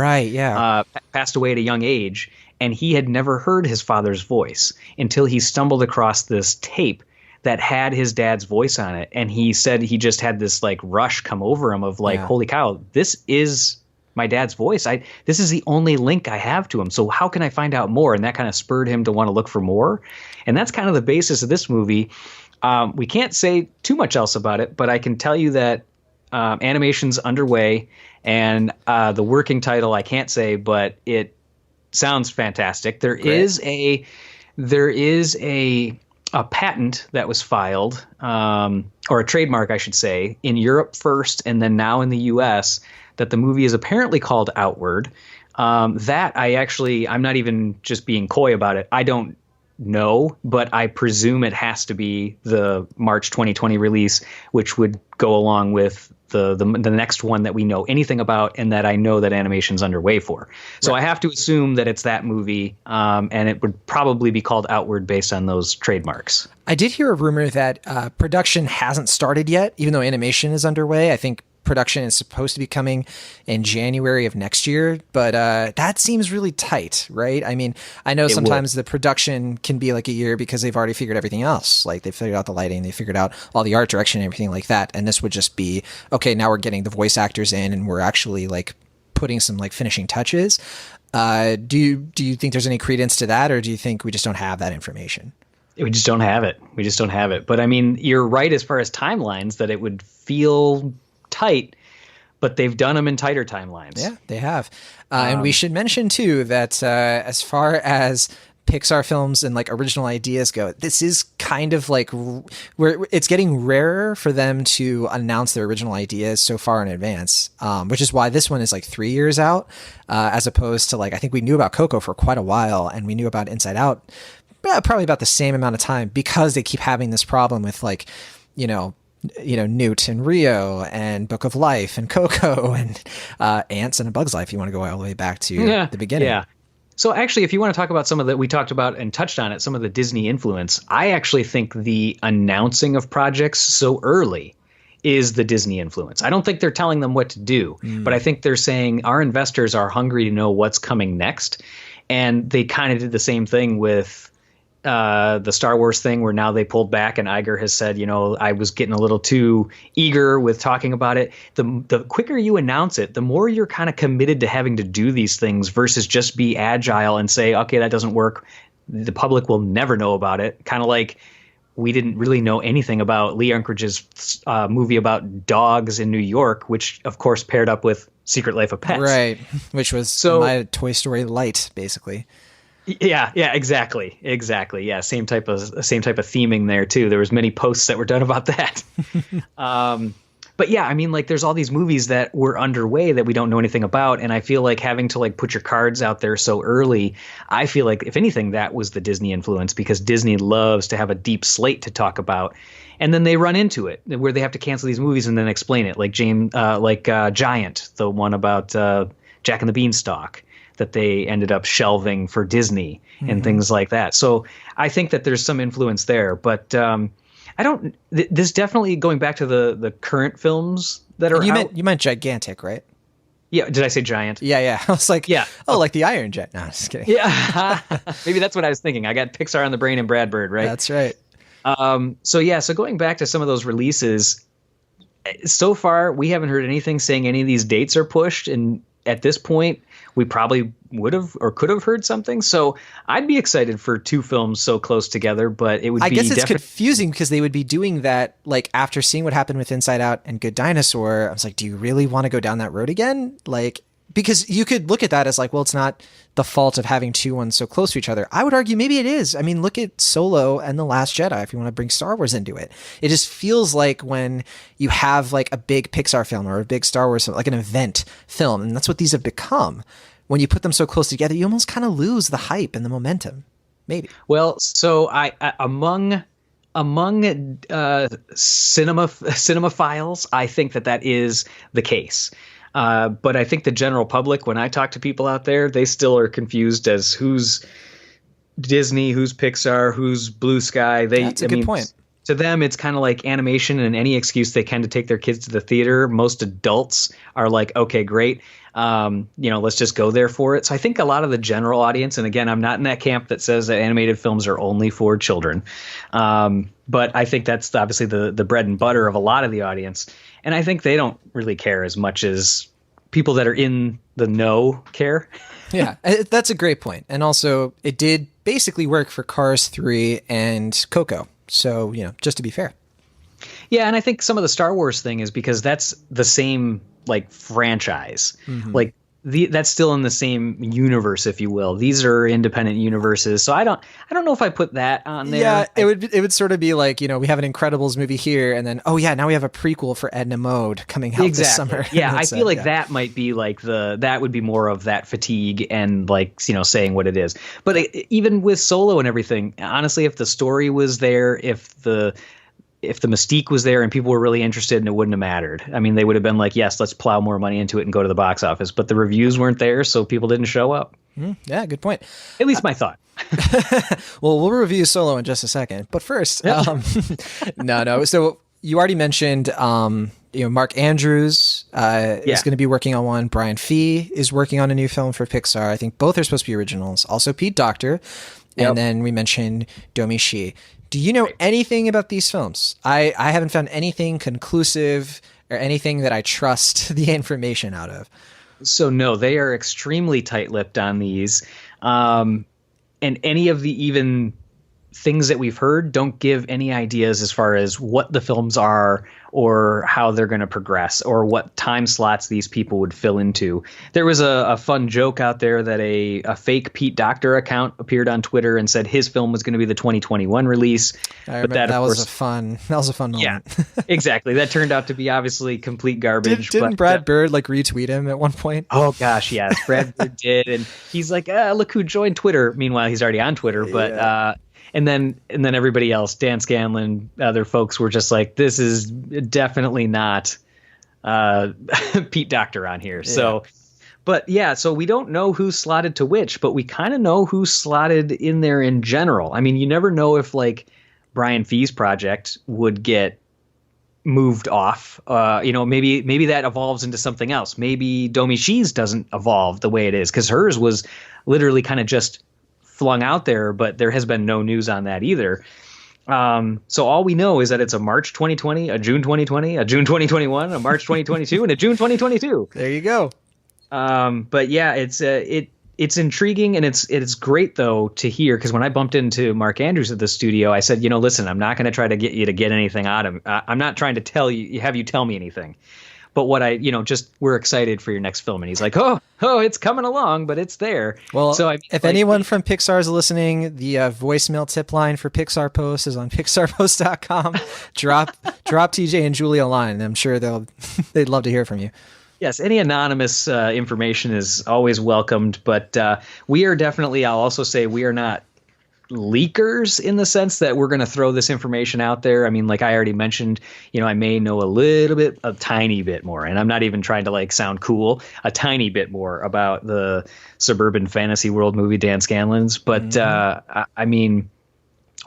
passed away at a young age. And he had never heard his father's voice until he stumbled across this tape that had his dad's voice on it. And he said he just had this like rush come over him of like, holy cow, this is my dad's voice. This is the only link I have to him. So how can I find out more? And that kind of spurred him to want to look for more. And that's kind of the basis of this movie. We can't say too much else about it, but I can tell you that animation's underway, and the working title I can't say, but it sounds fantastic. There is a patent that was filed, or a trademark, I should say, in Europe first, and then now in the U.S., that the movie is apparently called Outward. I'm not even just being coy about it. I don't know, but I presume it has to be the March 2020 release, which would go along with the next one that we know anything about and that I know that animation's underway for. So I have to assume that it's that movie, and it would probably be called Outward based on those trademarks. I did hear a rumor that production hasn't started yet, even though animation is underway. I think production is supposed to be coming in January of next year, but that seems really tight, right? I mean, I know sometimes the production can be like a year because they've already figured everything else. Like they figured out the lighting, they figured out all the art direction and everything like that. And this would just be, okay, now we're getting the voice actors in and we're actually like putting some like finishing touches. Do you think there's any credence to that, or do you think we just don't have that information? We just don't have it. We just don't have it. But I mean, you're right as far as timelines that it would feel tight, but they've done them in tighter timelines. Yeah, they have. And we should mention too that as far as Pixar films and like original ideas go, this is kind of like where it's getting rarer for them to announce their original ideas so far in advance, which is why this one is like 3 years out, as opposed to like, I think we knew about Coco for quite a while and we knew about Inside Out probably about the same amount of time, because they keep having this problem with like, Newt and Rio and Book of Life and Coco and Ants and A Bug's Life. You want to go all the way back to the beginning. Yeah. So actually, if you want to talk about some of that, we talked about and touched on it, some of the Disney influence, I actually think the announcing of projects so early is the Disney influence. I don't think they're telling them what to do, but I think they're saying our investors are hungry to know what's coming next. And they kind of did the same thing with the Star Wars thing, where now they pulled back and Iger has said, I was getting a little too eager with talking about it. The quicker you announce it, the more you're kind of committed to having to do these things versus just be agile and say, okay, that doesn't work. The public will never know about it. Kind of like we didn't really know anything about Lee Unkrage's movie about dogs in New York, which of course paired up with Secret Life of Pets. Right. Which was my Toy Story light, basically. Yeah, exactly. Yeah, same type of theming there too. There was many posts that were done about that. But yeah, I mean, like there's all these movies that were underway that we don't know anything about, and I feel like having to like put your cards out there so early, I feel like if anything that was the Disney influence, because Disney loves to have a deep slate to talk about. And then they run into it where they have to cancel these movies and then explain it, like Giant, the one about Jack and the Beanstalk, that they ended up shelving for Disney and things like that. So I think that there's some influence there, but I don't. This definitely going back to the current films that are You meant gigantic, right? Yeah. Did I say giant? Yeah. I was like, yeah. Oh, like the Iron Jet. No, I'm just kidding. Yeah. Maybe that's what I was thinking. I got Pixar on the brain and Brad Bird, right? That's right. So going back to some of those releases, so far we haven't heard anything saying any of these dates are pushed, and at this point we probably would have or could have heard something. So I'd be excited for two films so close together, but it would be. I guess it's confusing because they would be doing that like after seeing what happened with Inside Out and Good Dinosaur. I was like, do you really want to go down that road again? Like, because you could look at that as like, well, it's not the fault of having two ones so close to each other. I would argue maybe it is. I mean, look at Solo and The Last Jedi if you want to bring Star Wars into it. It just feels like when you have like a big Pixar film or a big Star Wars film, like an event film, and that's what these have become. When you put them so close together, you almost kind of lose the hype and the momentum. Maybe. Well, so I among cinemaphiles, I think that is the case. But I think the general public, when I talk to people out there, they still are confused as who's Disney, who's Pixar, who's Blue Sky. That's a good point. To them, it's kind of like animation, and any excuse they can to take their kids to the theater. Most adults are like, okay, great. Let's just go there for it. So I think a lot of the general audience, and again, I'm not in that camp that says that animated films are only for children. But I think that's obviously the bread and butter of a lot of the audience. And I think they don't really care as much as people that are in the know care. Yeah, that's a great point. And also, it did basically work for Cars 3 and Coco. So, just to be fair. Yeah, and I think some of the Star Wars thing is because that's the same like franchise. Mm-hmm. Like that's still in the same universe, if you will. These are independent universes, so I don't know if I put that on there. Yeah, it would sort of be like, we have an Incredibles movie here, and then now we have a prequel for Edna Mode coming out this summer. Yeah, I feel like that might be like that would be more of that fatigue and like saying what it is. But even with Solo and everything, honestly, if the story was there, if the mystique was there and people were really interested, and it wouldn't have mattered. I mean, they would have been like, yes, let's plow more money into it and go to the box office. But the reviews weren't there, so people didn't show up. Yeah, good point. At least my thought. Well, we'll review Solo in just a second. But first, no. So you already mentioned, Mark Andrews is going to be working on one. Brian Fee is working on a new film for Pixar. I think both are supposed to be originals. Also Pete Docter. Yep. And then we mentioned Domi Shi. Do you know anything about these films? I haven't found anything conclusive or anything that I trust the information out of. So no, they are extremely tight-lipped on these. And any of the even things that we've heard don't give any ideas as far as what the films are or how they're going to progress or what time slots these people would fill into. There was a fun joke out there that a fake Pete Docter account appeared on Twitter and said his film was going to be the 2021 release. I remember that was a fun moment. Yeah, exactly. That turned out to be obviously complete garbage. Didn't Brad Bird retweet him at one point? Oh gosh, yes, Brad Bird did, and he's like, look who joined Twitter. Meanwhile, he's already on Twitter, but. Yeah. And then everybody else, Dan Scanlon, other folks were just like, this is definitely not Pete Docter on here. Yeah. So we don't know who's slotted to which, but we kind of know who's slotted in there in general. I mean, you never know if like Brian Fee's project would get moved off. Maybe that evolves into something else. Maybe Domi Shi's doesn't evolve the way it is because hers was literally kind of just flung out there, but there has been no news on that either. So all we know is that it's a March 2020, a June 2020, a June 2021, a March 2022, and a June 2022. There you go. But yeah, it's intriguing, and it's great though to hear, because when I bumped into Mark Andrews at the studio, I said, listen, I'm not going to try to get you to get anything out of me. I'm not trying to have you tell me anything. But what we're excited for your next film. And he's like, oh, it's coming along, but it's there. Well, so if anyone from Pixar is listening, the voicemail tip line for PixarPost is on PixarPost.com. Drop TJ and Julie a line. I'm sure they'd love to hear from you. Yes, any anonymous information is always welcomed. But we are definitely, I'll also say, we are not leakers in the sense that we're going to throw this information out there. I mean, like I already mentioned, I may know a tiny bit more, and I'm not even trying to sound cool, a tiny bit more about the suburban fantasy world movie Dan Scanlon's. But I mean,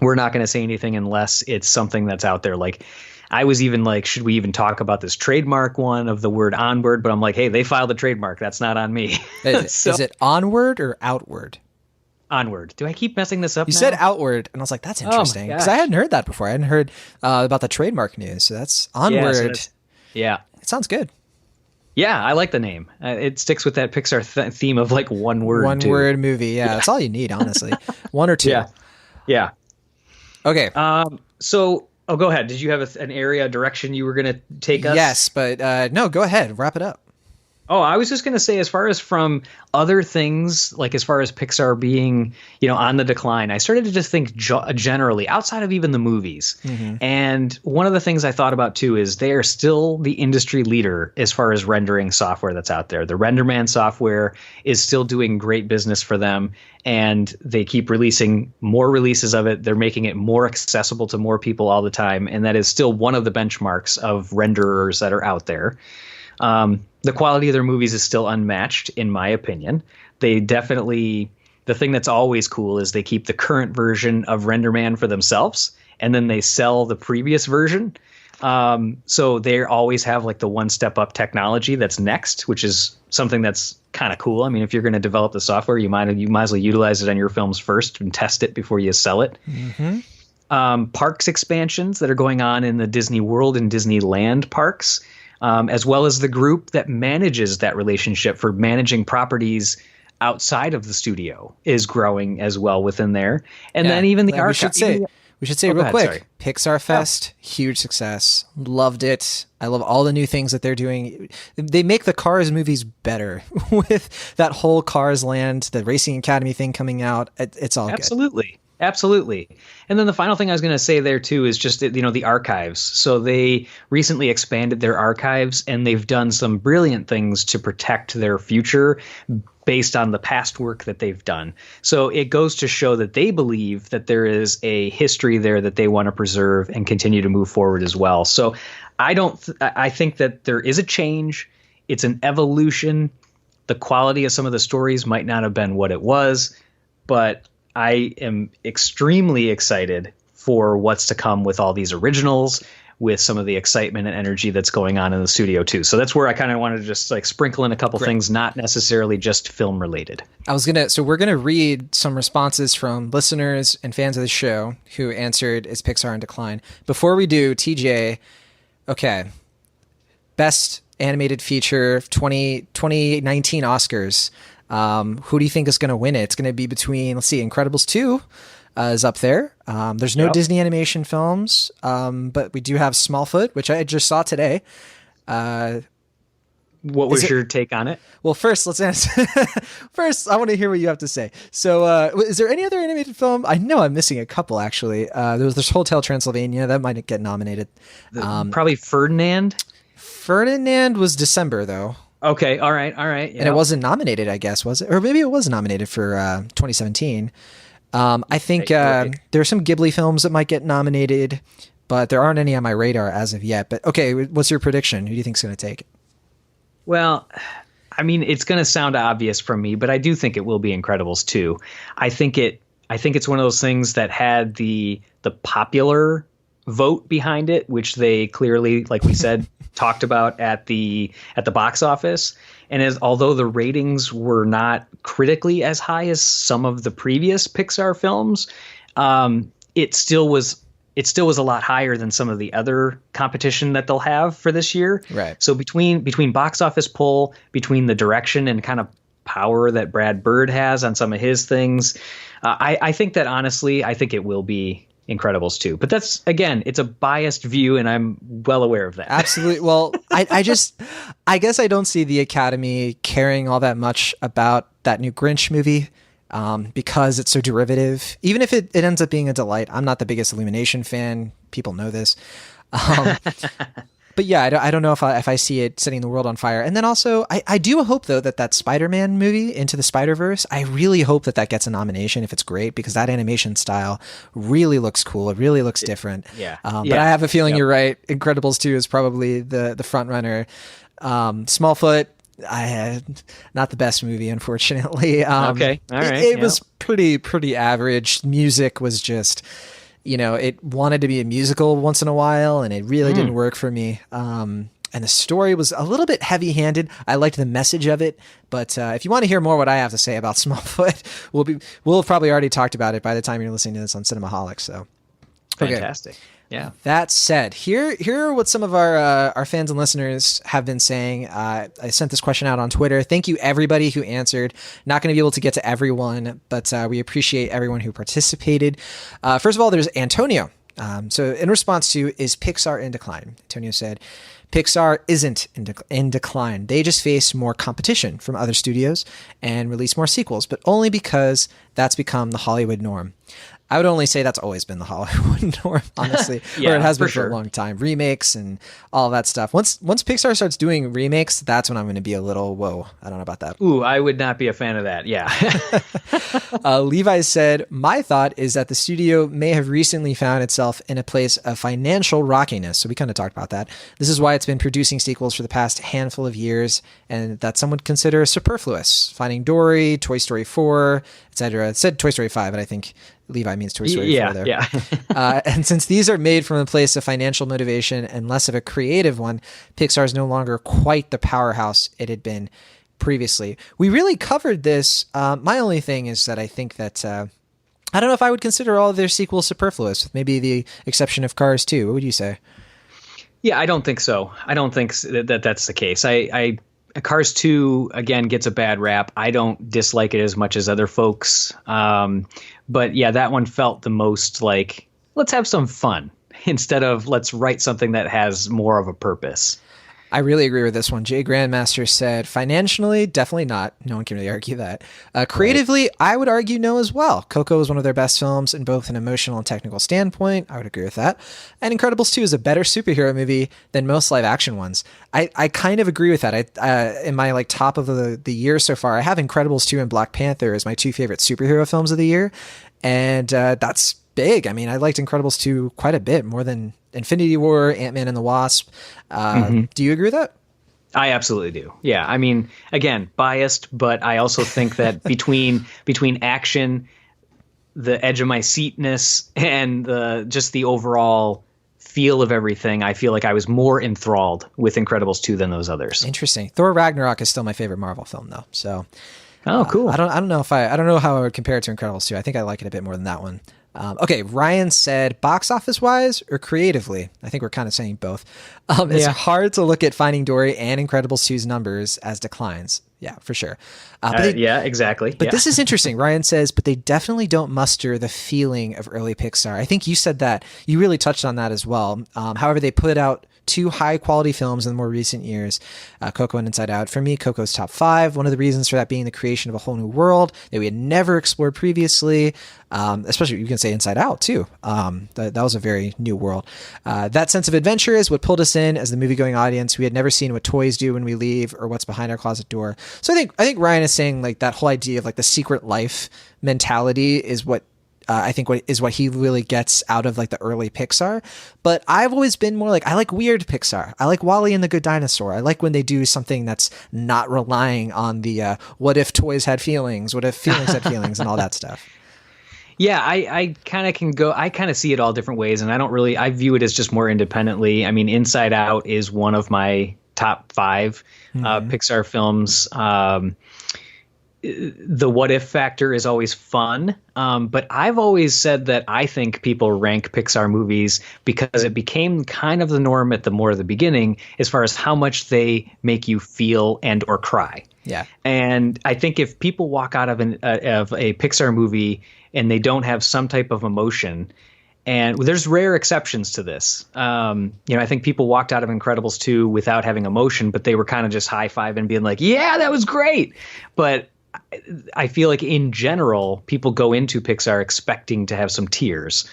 we're not going to say anything unless it's something that's out there. Like I was even like, should we even talk about this trademark one of the word onward? But I'm like, hey, they filed a trademark. That's not on me. Is it onward or outward? Onward. Do I keep messing this up? You said outward, and I was like, that's interesting, because I hadn't heard that before. I hadn't heard about the trademark news. So that's onward. Yeah. It sounds good. Yeah, I like the name. It sticks with that Pixar theme of like one word. One word movie. Yeah, that's all you need, honestly. One or two. Yeah. Okay. So, go ahead. Did you have an area direction you were going to take us? Yes, but no, go ahead. Wrap it up. Oh, I was just going to say, as far as from other things, like as far as Pixar being, on the decline, I started to just think generally outside of even the movies. Mm-hmm. And one of the things I thought about, too, is they are still the industry leader as far as rendering software that's out there. The RenderMan software is still doing great business for them, and they keep releasing more releases of it. They're making it more accessible to more people all the time. And that is still one of the benchmarks of renderers that are out there. The quality of their movies is still unmatched, in my opinion. They definitely, the thing that's always cool is they keep the current version of RenderMan for themselves, and then they sell the previous version. So they always have like the one step up technology that's next, which is something that's kind of cool. I mean, if you're going to develop the software, you might as well utilize it on your films first and test it before you sell it. Mm-hmm. Parks expansions that are going on in the Disney World and Disneyland parks. As well as the group that manages that relationship for managing properties outside of the studio is growing as well within there. And then even the archive. We should say Oh, go real ahead, quick, sorry. Pixar Fest, huge success. Loved it. I love all the new things that they're doing. They make the Cars movies better with that whole Cars Land, the Racing Academy thing coming out. It's all good. Absolutely. Absolutely. And then the final thing I was going to say there too is just, the archives. So they recently expanded their archives and they've done some brilliant things to protect their future based on the past work that they've done. So it goes to show that they believe that there is a history there that they want to preserve and continue to move forward as well. So I think that there is a change. It's an evolution. The quality of some of the stories might not have been what it was, but I am extremely excited for what's to come with all these originals, with some of the excitement and energy that's going on in the studio too. So that's where I kind of wanted to just like sprinkle in a couple things, not necessarily just film related. So we're going to read some responses from listeners and fans of the show who answered, is Pixar in decline? Before we do, TJ, okay, best animated feature 2019 Oscars. Who do you think is going to win it? It's going to be between, let's see, Incredibles 2 is up there. There's no Disney animation films, but we do have Smallfoot, which I just saw today. What was your take on it? Well, first, let's answer. First, I want to hear what you have to say. So, is there any other animated film? I know I'm missing a couple, actually. There's Hotel Transylvania. That might get nominated. Probably Ferdinand. Ferdinand was December, though. Okay, all right. And it wasn't nominated, I guess, was it? Or maybe it was nominated for 2017. I think there are some Ghibli films that might get nominated, but there aren't any on my radar as of yet. But okay, what's your prediction? Who do you think's going to take it? Well, I mean, it's going to sound obvious from me, but I do think it will be Incredibles 2. I think it's one of those things that had the popular vote behind it, which they clearly, like we said, talked about at the box office. And although the ratings were not critically as high as some of the previous Pixar films, it still was a lot higher than some of the other competition that they'll have for this year. Right. So between box office pull, between the direction and kind of power that Brad Bird has on some of his things, I think that honestly, I think it will be Incredibles 2. But that's, again, it's a biased view, and I'm well aware of that. Absolutely. Well, I guess I don't see the Academy caring all that much about that new Grinch movie because it's so derivative. Even if it ends up being a delight, I'm not the biggest Illumination fan. People know this. But yeah, I don't know if I see it setting the world on fire. And then also, I do hope, though, that Spider-Man movie, Into the Spider-Verse, I really hope that gets a nomination if it's great, because that animation style really looks cool. It really looks different. Yeah. But I have a feeling you're right. Incredibles 2 is probably the front runner. Smallfoot, not the best movie, unfortunately. Okay. All right. It was pretty average. Music was just... it wanted to be a musical once in a while, and it really didn't work for me. And the story was a little bit heavy-handed. I liked the message of it, but if you want to hear more what I have to say about Smallfoot, we'll have probably already talked about it by the time you're listening to this on Cinemaholic. So, fantastic. Okay. Yeah. That said, here are what some of our fans and listeners have been saying. I sent this question out on Twitter. Thank you, everybody who answered. Not going to be able to get to everyone, but we appreciate everyone who participated. First of all, there's Antonio. So in response to, is Pixar in decline? Antonio said, Pixar isn't in decline. They just face more competition from other studios and release more sequels, but only because that's become the Hollywood norm. I would only say that's always been the Hollywood norm, honestly, Yeah, or it has been for for a long time. Remakes and all that stuff. Once Pixar starts doing remakes, that's when I'm going to be a little, whoa, I don't know about that. Ooh, I would not be a fan of that. Yeah. Levi said, my thought is that the studio may have recently found itself in a place of financial rockiness. So we kind of talked about that. This is why it's been producing sequels for the past handful of years, and that some would consider superfluous. Finding Dory, Toy Story 4, etc. It said Toy Story 5, but I think Levi means Toy Story 4 there. Yeah. And since these are made from a place of financial motivation and less of a creative one, Pixar is no longer quite the powerhouse it had been previously. We really covered this. My only thing is that I think that I don't know if I would consider all of their sequels superfluous, with maybe the exception of Cars 2. What would you say? Yeah, I don't think so. I don't think that's the case. Cars 2, again, gets a bad rap. I don't dislike it as much as other folks. But yeah, that one felt the most like let's have some fun instead of let's write something that has more of a purpose. I really agree with this one. Jay Grandmaster said, financially, definitely not. No one can really argue that. Creatively, right. I would argue no as well. Coco is one of their best films in both an emotional and technical standpoint. I would agree with that. And Incredibles 2 is a better superhero movie than most live action ones. I kind of agree with that. In my like top of the year so far, I have Incredibles 2 and Black Panther as my two favorite superhero films of the year. And that's big. I mean, I liked Incredibles 2 quite a bit, more than Infinity War, Ant-Man and the Wasp. Do you agree with that? I absolutely do. Yeah. I mean, again, biased, but I also think that between action, the edge of my seatness, and just the overall feel of everything, I feel like I was more enthralled with Incredibles 2 than those others. Interesting. Thor Ragnarok is still my favorite Marvel film, though. So, oh, cool. I don't know how I would compare it to Incredibles 2. I think I like it a bit more than that one. Okay, Ryan said, box office wise or creatively? I think we're kind of saying both. It's hard to look at Finding Dory and Incredibles 2's numbers as declines. Yeah, for sure. Yeah, exactly. But this is interesting. Ryan says, but they definitely don't muster the feeling of early Pixar. I think you said that. You really touched on that as well. However, they put out two high quality films in the more recent years, Coco and Inside Out. For me, Coco's top 5. One of the reasons for that being the creation of a whole new world that we had never explored previously, especially you can say Inside Out too. That was a very new world. That sense of adventure is what pulled us in as the movie going audience. We had never seen what toys do when we leave or what's behind our closet door. So I think Ryan is saying like that whole idea of like the secret life mentality is what I think what he really gets out of like the early Pixar. But I've always been more like, I like weird Pixar. I like Wall-E and the Good Dinosaur. I like when they do something that's not relying on the what if toys had feelings, what if feelings had feelings and all that stuff. Yeah, I kind of can go, I kind of see it all different ways, and I view it as just more independently. I mean, Inside Out is one of my top 5 Pixar films. The what if factor is always fun. But I've always said that I think people rank Pixar movies because it became kind of the norm at the beginning as far as how much they make you feel and or cry. Yeah. And I think if people walk out of a Pixar movie and they don't have some type of emotion, and there's rare exceptions to this. I think people walked out of Incredibles 2 without having emotion, but they were kind of just high-fiving, being like, yeah, that was great. But I feel like in general, people go into Pixar expecting to have some tears.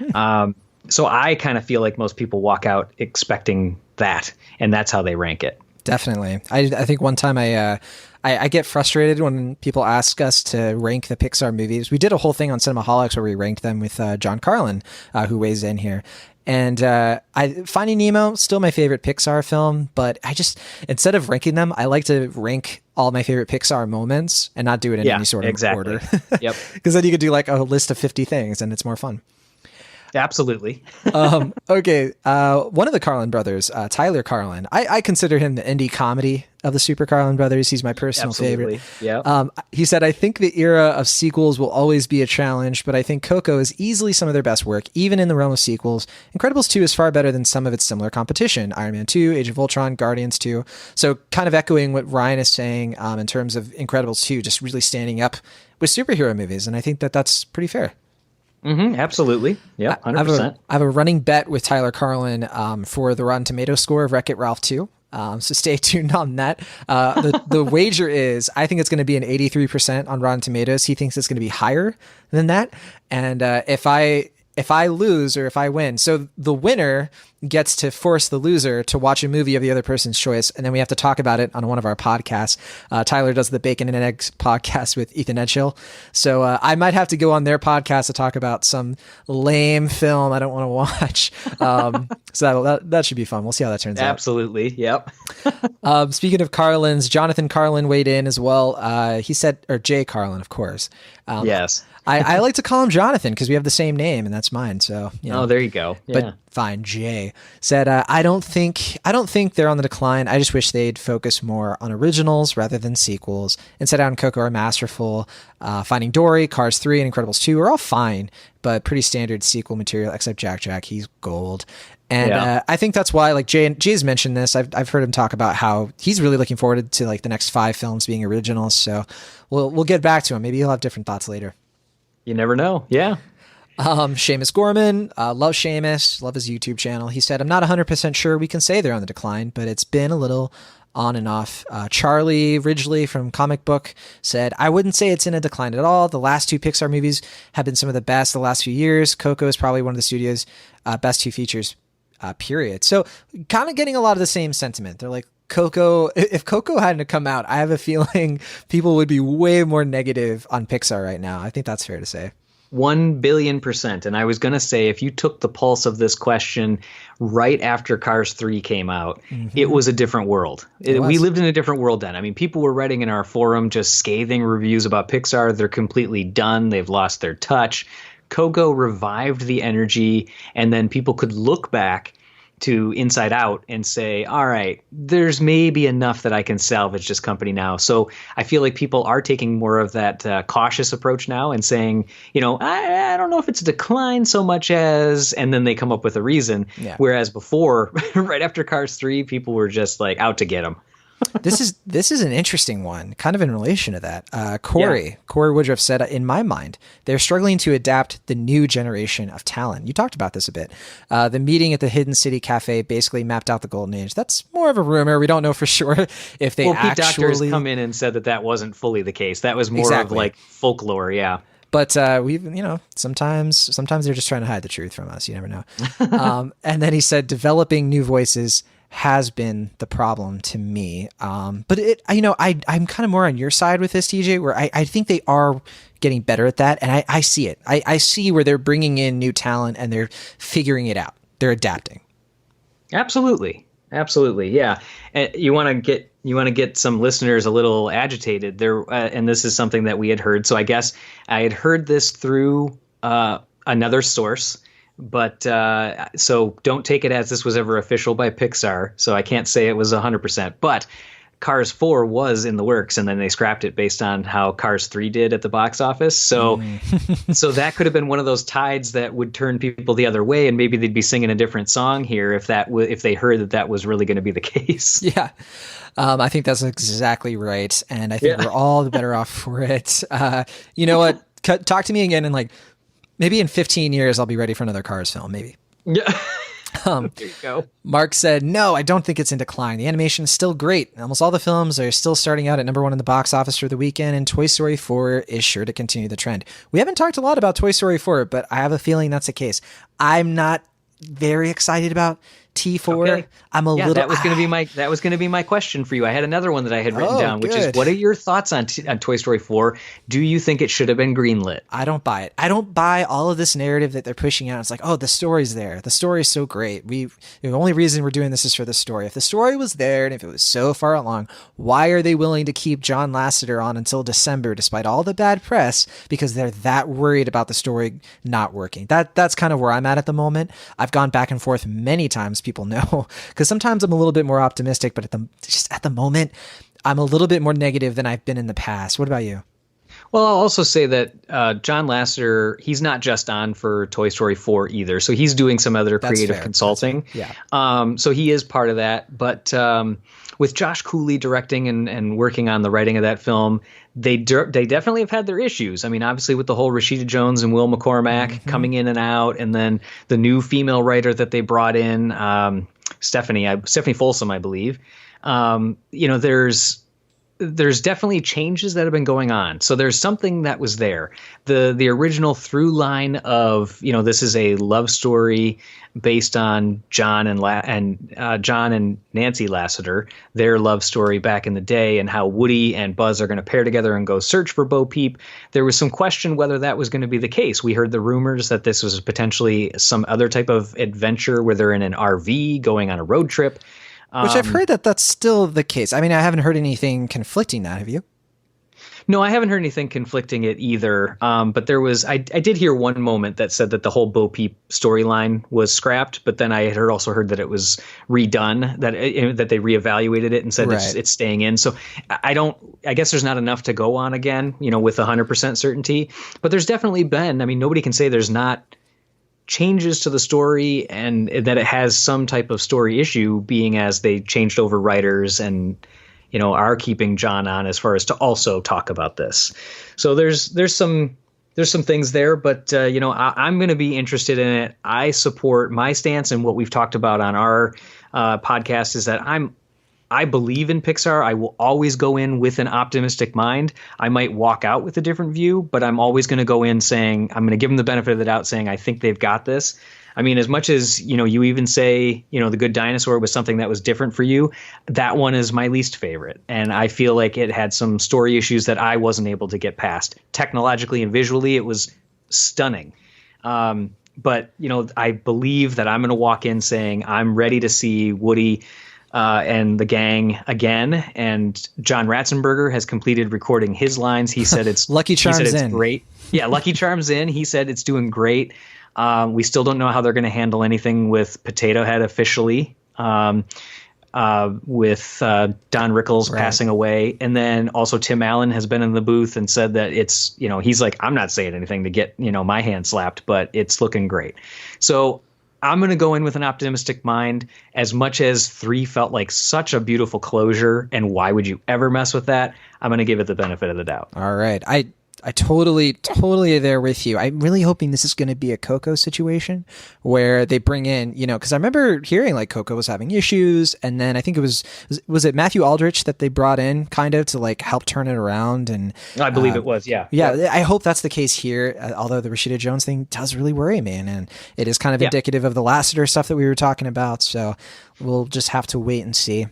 So I kind of feel like most people walk out expecting that, and that's how they rank it. Definitely. I think one time I get frustrated when people ask us to rank the Pixar movies. We did a whole thing on Cinemaholics where we ranked them with John Carlin, who weighs in here. And Finding Nemo, still my favorite Pixar film, but instead of ranking them, I like to rank all my favorite Pixar moments and not do it in any sort of order. Yep. Because then you could do like a list of 50 things and it's more fun. Absolutely. Okay. One of the Carlin brothers, Tyler Carlin, I consider him the indie comedy of the Super Carlin brothers. He's my personal favorite. Yeah. He said, I think the era of sequels will always be a challenge, but I think Coco is easily some of their best work, even in the realm of sequels. Incredibles 2 is far better than some of its similar competition. Iron Man 2, Age of Ultron, Guardians 2. So kind of echoing what Ryan is saying in terms of Incredibles 2, just really standing up with superhero movies. And I think that that's pretty fair. Mm-hmm, absolutely. Yeah, 100%. I have a running bet with Tyler Carlin for the Rotten Tomatoes score of Wreck-It Ralph 2. So stay tuned on that. The wager is, I think it's going to be an 83% on Rotten Tomatoes. He thinks it's going to be higher than that. And if I lose or if I win, so the winner gets to force the loser to watch a movie of the other person's choice, and then we have to talk about it on one of our podcasts. Tyler does the Bacon and Eggs podcast with Ethan Edgehill, so I might have to go on their podcast to talk about some lame film I don't want to watch. So that should be fun. We'll see how that turns out. Absolutely. Yep. Speaking of Carlins, Jonathan Carlin weighed in as well. He said, or Jay Carlin, of course. Yes. I like to call him Jonathan because we have the same name and that's mine. So, Oh, there you go. Yeah. But fine. Jay said, I don't think they're on the decline. I just wish they'd focus more on originals rather than sequels. Inside Out and Coco are masterful. Finding Dory, Cars 3, and Incredibles 2 are all fine, but pretty standard sequel material, except Jack. He's gold. And I think that's why, like Jay's mentioned this. I've heard him talk about how he's really looking forward to like the next 5 films being originals. So we'll get back to him. Maybe he'll have different thoughts later. You never know. Yeah. Seamus Gorman, love Seamus, love his YouTube channel. He said, I'm not 100% sure we can say they're on the decline, but it's been a little on and off. Charlie Ridgely from Comic Book said, I wouldn't say it's in a decline at all. The last two Pixar movies have been some of the best the last few years. Coco is probably one of the studio's best two features, period. So kind of getting a lot of the same sentiment. They're like, Coco, if Coco hadn't come out, I have a feeling people would be way more negative on Pixar right now. I think that's fair to say. 1,000,000,000%. And I was going to say, if you took the pulse of this question right after Cars 3 came out, it was a different world. We lived in a different world then. I mean, people were writing in our forum just scathing reviews about Pixar. They're completely done. They've lost their touch. Coco revived the energy, and then people could look back to Inside Out and say, all right, there's maybe enough that I can salvage this company now. So I feel like people are taking more of that cautious approach now and saying, I don't know if it's a decline so much as, and then they come up with a reason. Yeah. Whereas before, right after Cars 3, people were just like out to get them. This is an interesting one, kind of in relation to that. Corey Woodruff said, in my mind, they're struggling to adapt the new generation of talent. You talked about this a bit. The meeting at the Hidden City Cafe basically mapped out the golden age. That's more of a rumor. We don't know for sure if they Pete Docter has come in and said that wasn't fully the case. That was more of like folklore. Yeah. But sometimes they're just trying to hide the truth from us. You never know. And then he said, developing new voices has been the problem to me. But I'm kind of more on your side with this, TJ, where I think they are getting better at that. And I see it. I see where they're bringing in new talent and they're figuring it out. They're adapting. Absolutely. Yeah. And you want to get some listeners a little agitated there. And this is something that we had heard. So I guess I had heard this through another source. But so don't take it as this was ever official by Pixar. So I can't say it was 100%. But Cars 4 was in the works, and then they scrapped it based on how Cars 3 did at the box office. So so that could have been one of those tides that would turn people the other way, and maybe they'd be singing a different song here if they heard that was really going to be the case. Yeah. I think that's exactly right. And I think we're all the better off for it. You know what? Talk to me again in maybe in 15 years, I'll be ready for another Cars film, maybe. Yeah. There you go. Mark said, no, I don't think it's in decline. The animation is still great. Almost all the films are still starting out at number 1 in the box office for the weekend, and Toy Story 4 is sure to continue the trend. We haven't talked a lot about Toy Story 4, but I have a feeling that's the case. I'm not very excited about T4. Okay. I'm a little. That was going to be my question for you. I had another one that I had written down, which is, what are your thoughts on Toy Story 4? Do you think it should have been greenlit? I don't buy it. I don't buy all of this narrative that they're pushing out. It's like, oh, the story's there. The story's so great. The only reason we're doing this is for the story. If the story was there and if it was so far along, why are they willing to keep John Lasseter on until December, despite all the bad press? Because they're that worried about the story not working. That's kind of where I'm at the moment. I've gone back and forth many times. People know, because sometimes I'm a little bit more optimistic, but at the moment, I'm a little bit more negative than I've been in the past. What about you? Well, I'll also say that John Lasseter, he's not just on for Toy Story 4 either. So he's doing some other creative consulting. Yeah. So he is part of that. But with Josh Cooley directing and working on the writing of that film, they definitely have had their issues. I mean, obviously with the whole Rashida Jones and Will McCormack coming in and out, and then the new female writer that they brought in, Stephanie Folsom, I believe. There's definitely changes that have been going on. So there's something that was there. The original through line of, this is a love story based on John and Nancy Lasseter, their love story back in the day, and how Woody and Buzz are going to pair together and go search for Bo Peep. There was some question whether that was going to be the case. We heard the rumors that this was potentially some other type of adventure where they're in an RV going on a road trip. Which I've heard that's still the case. I mean, I haven't heard anything conflicting that. Have you? No, I haven't heard anything conflicting it either. But there was, I did hear one moment that said that the whole Bo Peep storyline was scrapped, but then I had also heard that it was redone, that they reevaluated it and said it's staying in. So I guess there's not enough to go on again, with 100% certainty. But there's definitely been, nobody can say there's not changes to the story and that it has some type of story issue, being as they changed over writers and are keeping John on as far as to also talk about this. So there's some there's some things there, but I'm going to be interested in it. I support my stance, and what we've talked about on our podcast is that I believe in Pixar. I will always go in with an optimistic mind. I might walk out with a different view, but I'm always going to go in saying, I'm going to give them the benefit of the doubt, saying I think they've got this. I mean, as much as, you even say, The Good Dinosaur was something that was different for you, that one is my least favorite. And I feel like it had some story issues that I wasn't able to get past. Technologically and visually, it was stunning. But I believe that I'm going to walk in saying I'm ready to see Woody and the gang again. And John Ratzenberger has completed recording his lines. He said it's Lucky Charms he said it's in. Great. Yeah, Lucky Charms in. He said it's doing great. We still don't know how they're going to handle anything with Potato Head officially, with Don Rickles passing away. And then also Tim Allen has been in the booth and said that it's, he's like, I'm not saying anything to get, my hand slapped, but it's looking great. So I'm going to go in with an optimistic mind. As much as 3 felt like such a beautiful closure, and why would you ever mess with that? I'm going to give it the benefit of the doubt. All right. I totally there with you. I'm really hoping this is going to be a Coco situation where they bring in, because I remember hearing like Coco was having issues, and then I think was it Matthew Aldrich that they brought in kind of to like help turn it around, and I believe it was, yeah. I hope that's the case here. Although the Rashida Jones thing does really worry me, and it is kind of indicative of the Lasseter stuff that we were talking about. So we'll just have to wait and see.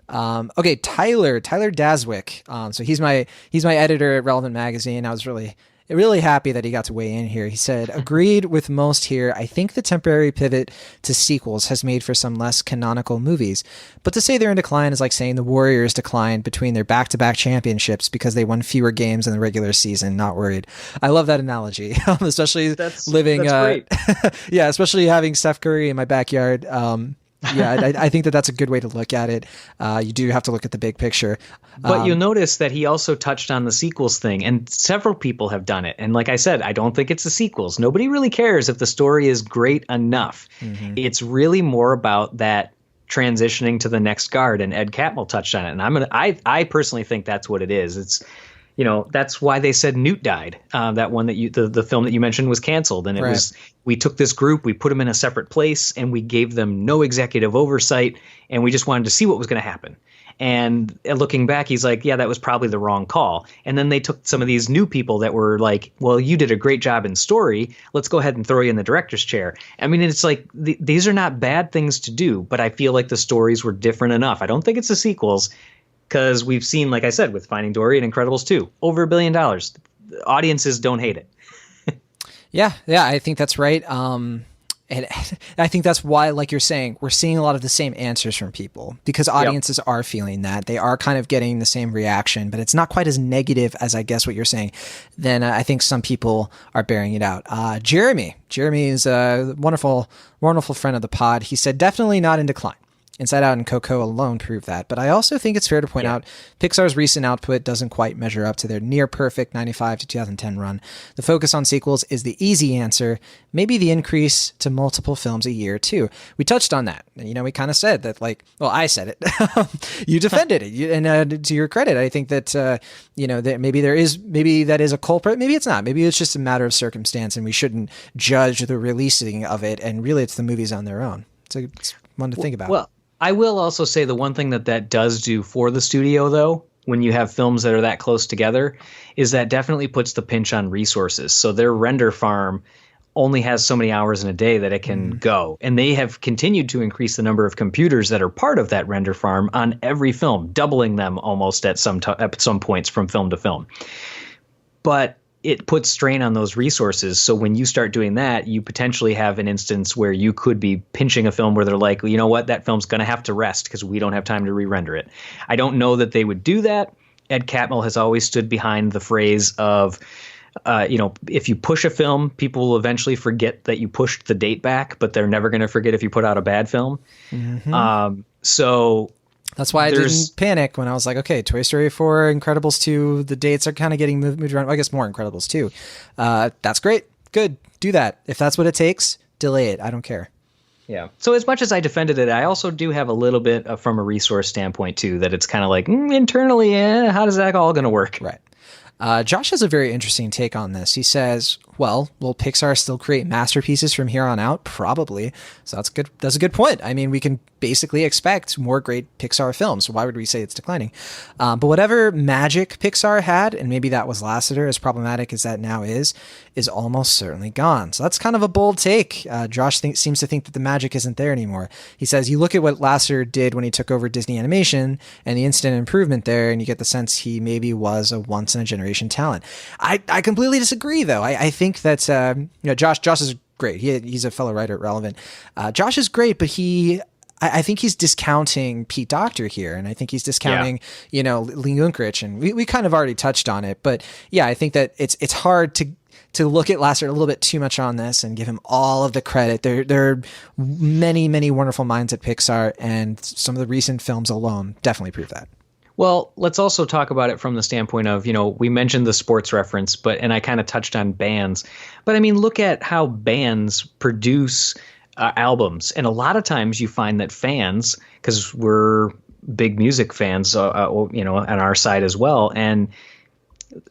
Okay, Tyler Daswick. So he's my editor at Relevant Magazine. I was really happy that he got to weigh in here. He said, agreed with most here. I think the temporary pivot to sequels has made for some less canonical movies, but to say they're in decline is like saying the Warriors declined between their back-to-back championships because they won fewer games in the regular season. Not worried. I love that analogy, especially that's great. Yeah, especially having Steph Curry in my backyard. I think that's a good way to look at it. You do have to look at the big picture. But you'll notice that he also touched on the sequels thing, and several people have done it. And like I said, I don't think it's the sequels. Nobody really cares if the story is great enough. Mm-hmm. It's really more about that transitioning to the next guard, and Ed Catmull touched on it. And I personally think that's what it is. It's that's why they said Newt died. That one that the film that you mentioned was canceled. And it was, we took this group, we put them in a separate place, and we gave them no executive oversight. And we just wanted to see what was going to happen. And looking back, he's like, yeah, that was probably the wrong call. And then they took some of these new people that were like, well, you did a great job in story. Let's go ahead and throw you in the director's chair. I mean, it's like, these are not bad things to do, but I feel like the stories were different enough. I don't think it's the sequels. Because we've seen, like I said, with Finding Dory and Incredibles 2, over $1 billion. Audiences don't hate it. Yeah, I think that's right. And I think that's why, like you're saying, we're seeing a lot of the same answers from people because audiences are feeling that. They are kind of getting the same reaction, but it's not quite as negative as I guess what you're saying. Then I think some people are bearing it out. Jeremy is a wonderful friend of the pod. He said, definitely not in decline. Inside Out and Coco alone prove that. But I also think it's fair to point out Pixar's recent output doesn't quite measure up to their near-perfect 95 to 2010 run. The focus on sequels is the easy answer, maybe the increase to multiple films a year, too. We touched on that. We kind of said that, I said it. You defended it. And to your credit, I think that, that maybe that is a culprit. Maybe it's not. Maybe it's just a matter of circumstance, and we shouldn't judge the releasing of it. And really, it's the movies on their own. So it's one to think about. Well, I will also say the one thing that does do for the studio, though, when you have films that are that close together, is that definitely puts the pinch on resources. So their render farm only has so many hours in a day that it can go. And they have continued to increase the number of computers that are part of that render farm on every film, doubling them almost at some points from film to film. But it puts strain on those resources. So when you start doing that, you potentially have an instance where you could be pinching a film where they're like, well, you know what, that film's going to have to rest because we don't have time to re-render it. I don't know that they would do that. Ed Catmull has always stood behind the phrase of, if you push a film, people will eventually forget that you pushed the date back, but they're never going to forget if you put out a bad film. Mm-hmm. So that's why I didn't panic when I was like, okay, Toy Story 4, Incredibles 2, the dates are kind of getting moved around. Well, I guess more Incredibles 2. That's great. Good. Do that. If that's what it takes, delay it. I don't care. Yeah. So as much as I defended it, I also do have a little bit from a resource standpoint, too, that it's kind of like internally, how does that all going to work? Right. Josh has a very interesting take on this. He says, well, will Pixar still create masterpieces from here on out? Probably. So that's good. That's a good point. I mean, we can basically expect more great Pixar films. Why would we say it's declining? But whatever magic Pixar had, and maybe that was Lasseter, as problematic as that now is almost certainly gone. So that's kind of a bold take. Josh seems to think that the magic isn't there anymore. He says, you look at what Lasseter did when he took over Disney Animation and the instant improvement there, and you get the sense he maybe was a once-in-a-generation talent. I completely disagree, though. I think that Josh is great. He's a fellow writer at Relevant. Josh is great, but I think he's discounting Pete Docter here, and I think he's discounting, Lee Unkrich, and we kind of already touched on it. But yeah, I think that it's hard to look at Lasseter a little bit too much on this and give him all of the credit. There are many, many wonderful minds at Pixar, and some of the recent films alone definitely prove that. Well, let's also talk about it from the standpoint of, we mentioned the sports reference, and I kind of touched on bands. But I mean, look at how bands produce albums. And a lot of times you find that fans, because we're big music fans, on our side as well. And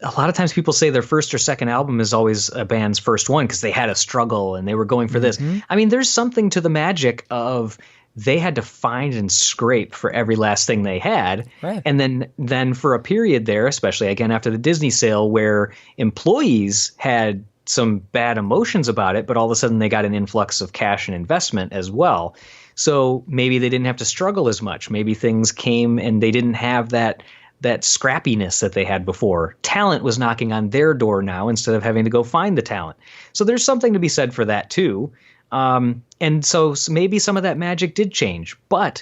a lot of times people say their first or second album is always a band's first one because they had a struggle and they were going for this. I mean, there's something to the magic of they had to find and scrape for every last thing they had. Right. And then for a period there, especially again after the Disney sale, where employees had some bad emotions about it, but all of a sudden they got an influx of cash and investment as well. So maybe they didn't have to struggle as much. Maybe things came and they didn't have that scrappiness that they had before. Talent was knocking on their door now instead of having to go find the talent. So there's something to be said for that too. And so maybe some of that magic did change, but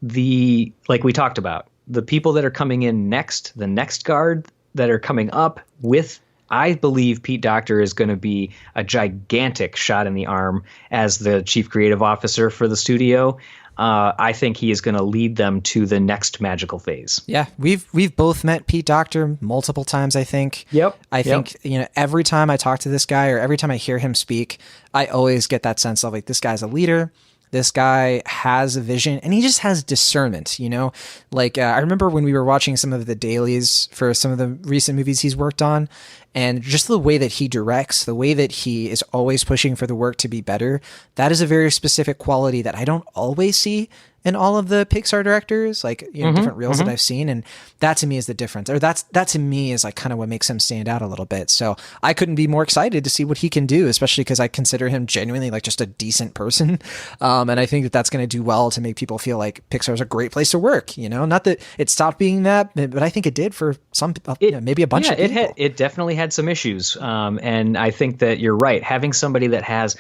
like we talked about, the people that are coming in next, the next guard that are coming up with, I believe Pete Docter is going to be a gigantic shot in the arm as the chief creative officer for the studio. I think he is going to lead them to the next magical phase. Yeah, we've both met Pete Docter multiple times, I think. Yep. I think, every time I talk to this guy or every time I hear him speak, I always get that sense of like, this guy's a leader. This guy has a vision and he just has discernment, I remember when we were watching some of the dailies for some of the recent movies he's worked on, and just the way that he directs, the way that he is always pushing for the work to be better. That is a very specific quality that I don't always see in all of the Pixar directors, different reels that I've seen. And that to me is the difference, or that to me is like kind of what makes him stand out a little bit. So I couldn't be more excited to see what he can do, especially because I consider him genuinely like just a decent person. And I think that that's going to do well to make people feel like Pixar is a great place to work, not that it stopped being that, but I think it did for some, maybe a bunch of people. It definitely had some issues. And I think that you're right. Having somebody that has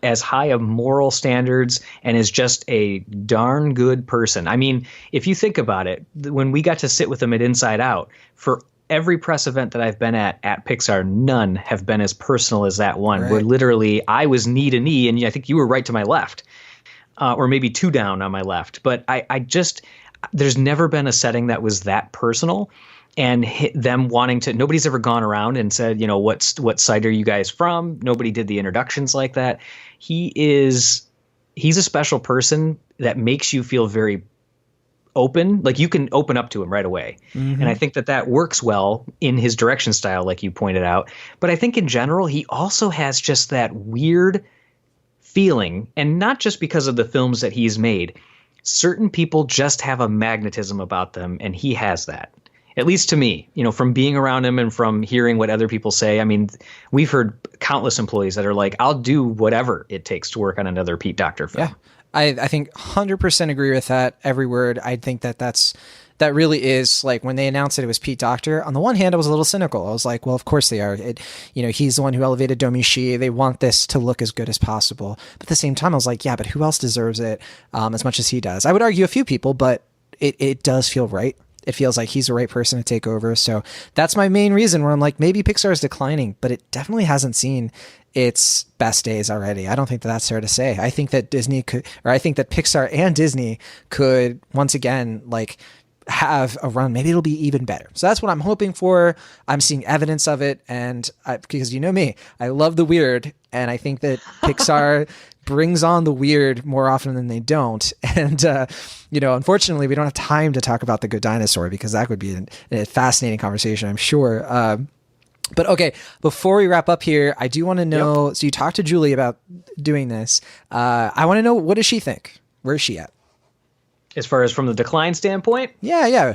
as high of moral standards and is just a darn good person. I mean, if you think about it, when we got to sit with him at Inside Out, for every press event that I've been at Pixar, none have been as personal as that one, where literally I was knee to knee and I think you were right to my left, or maybe two down on my left. But I just, there's never been a setting that was that personal. And them wanting to, nobody's ever gone around and said, what site are you guys from? Nobody did the introductions like that. He's a special person that makes you feel very open. Like you can open up to him right away. Mm-hmm. And I think that works well in his direction style, like you pointed out. But I think in general, he also has just that weird feeling, and not just because of the films that he's made. Certain people just have a magnetism about them, and he has that. At least to me, from being around him and from hearing what other people say. I mean, we've heard countless employees that are like, I'll do whatever it takes to work on another Pete Docter film. Yeah, I think 100% agree with that. Every word. I think that really is like when they announced that it was Pete Docter. On the one hand, I was a little cynical. I was like, well, of course they are. He's the one who elevated Domichi. They want this to look as good as possible. But at the same time, I was like, yeah, but who else deserves it as much as he does? I would argue a few people, but it does feel right. It feels like he's the right person to take over. So that's my main reason where I'm like, maybe Pixar is declining, but it definitely hasn't seen its best days already. I don't think that's fair to say. I think that Pixar and Disney could once again, have a run, maybe it'll be even better. So that's what I'm hoping for. I'm seeing evidence of it. And because you know me, I love the weird. And I think that Pixar brings on the weird more often than they don't. And, unfortunately, we don't have time to talk about The Good Dinosaur because that would be a fascinating conversation, I'm sure. But okay, before we wrap up here, I do want to know, so you talked to Julie about doing this. I want to know, what does she think? Where is she at? As far as from the decline standpoint? Yeah.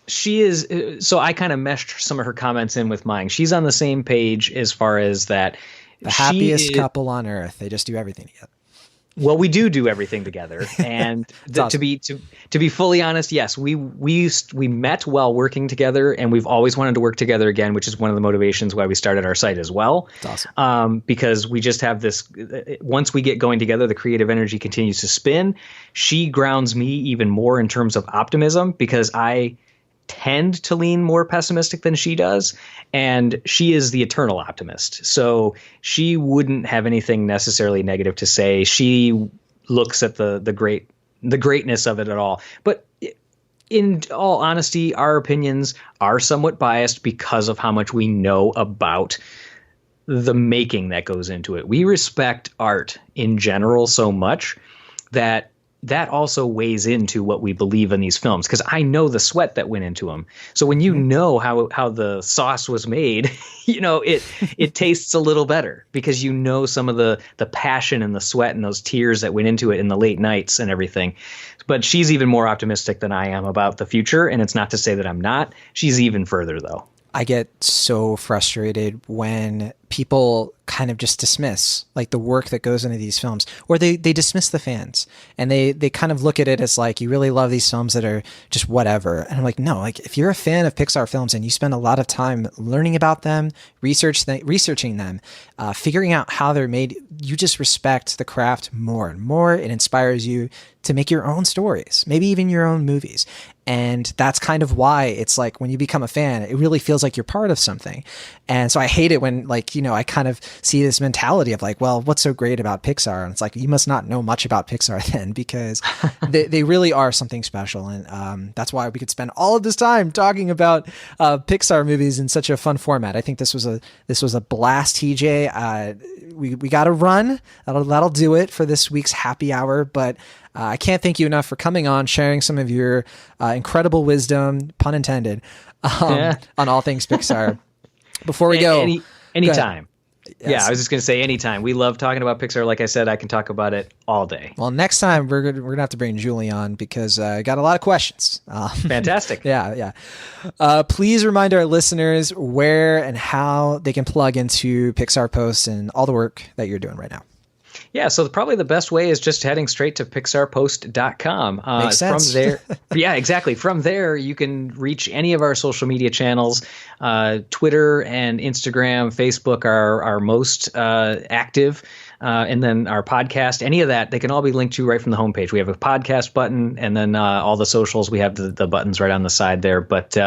She is, so I kind of meshed some of her comments in with mine. She's on the same page as far as that. The happiest couple on earth. They just do everything together. Well, we do everything together, and awesome. to be fully honest, yes, we met while working together, and we've always wanted to work together again, which is one of the motivations why we started our site as well. That's awesome. Because we just have this. Once we get going together, the creative energy continues to spin. She grounds me even more in terms of optimism because I tend to lean more pessimistic than she does, and she is the eternal optimist. So she wouldn't have anything necessarily negative to say. She looks at the greatness of it at all. But in all honesty, our opinions are somewhat biased because of how much we know about the making that goes into it. We respect art in general so much that also weighs into what we believe in these films, because I know the sweat that went into them. So when you know how the sauce was made, it tastes a little better because you know some of the passion and the sweat and those tears that went into it in the late nights and everything. But she's even more optimistic than I am about the future, and it's not to say that I'm not. She's even further, though. I get so frustrated when people kind of just dismiss like the work that goes into these films, or they dismiss the fans, and they kind of look at it as like, you really love these films that are just whatever. And I'm like, no, like if you're a fan of Pixar films and you spend a lot of time learning about them, researching them, figuring out how they're made, you just respect the craft more and more. It inspires you to make your own stories, maybe even your own movies. And that's kind of why it's like when you become a fan, it really feels like you're part of something. And so I hate it when I kind of see this mentality of like, well, what's so great about Pixar? And it's like, you must not know much about Pixar then, because they really are something special. And that's why we could spend all of this time talking about Pixar movies in such a fun format. I think this was a blast, TJ. We got to run. That'll do it for this week's happy hour. But I can't thank you enough for coming on, sharing some of your incredible wisdom, pun intended, on all things Pixar. Before we go, anytime. Yes. Yeah, I was just going to say anytime. We love talking about Pixar. Like I said, I can talk about it all day. Well, next time we're gonna have to bring Julie on because I got a lot of questions. Fantastic. Yeah. Please remind our listeners where and how they can plug into PixarPost and all the work that you're doing right now. Yeah, so probably the best way is just heading straight to PixarPost.com. Makes sense. From there, yeah, exactly. From there, you can reach any of our social media channels. Twitter and Instagram, Facebook are most active. And then our podcast, any of that, they can all be linked to right from the homepage. We have a podcast button, and then all the socials, we have the buttons right on the side there. But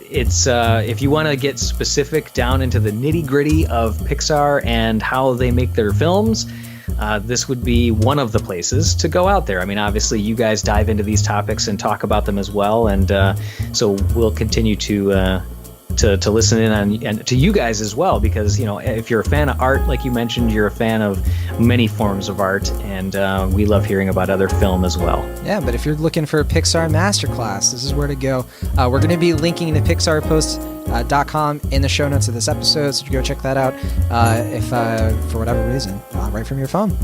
it's if you want to get specific down into the nitty gritty of Pixar and how they make their films, this would be one of the places to go out there. I mean, obviously, you guys dive into these topics and talk about them as well, and so we'll continue to listen in on and to you guys as well, because if you're a fan of art, like you mentioned, you're a fan of many forms of art, and we love hearing about other film as well. Yeah, but if you're looking for a Pixar masterclass, this is where to go. We're going to be linking to PixarPost.com in the show notes of this episode, so go check that out if for whatever reason, right from your phone.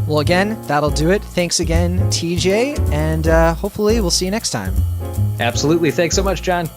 Well, again, that'll do it. Thanks again, TJ, and hopefully we'll see you next time. Absolutely. Thanks so much, John.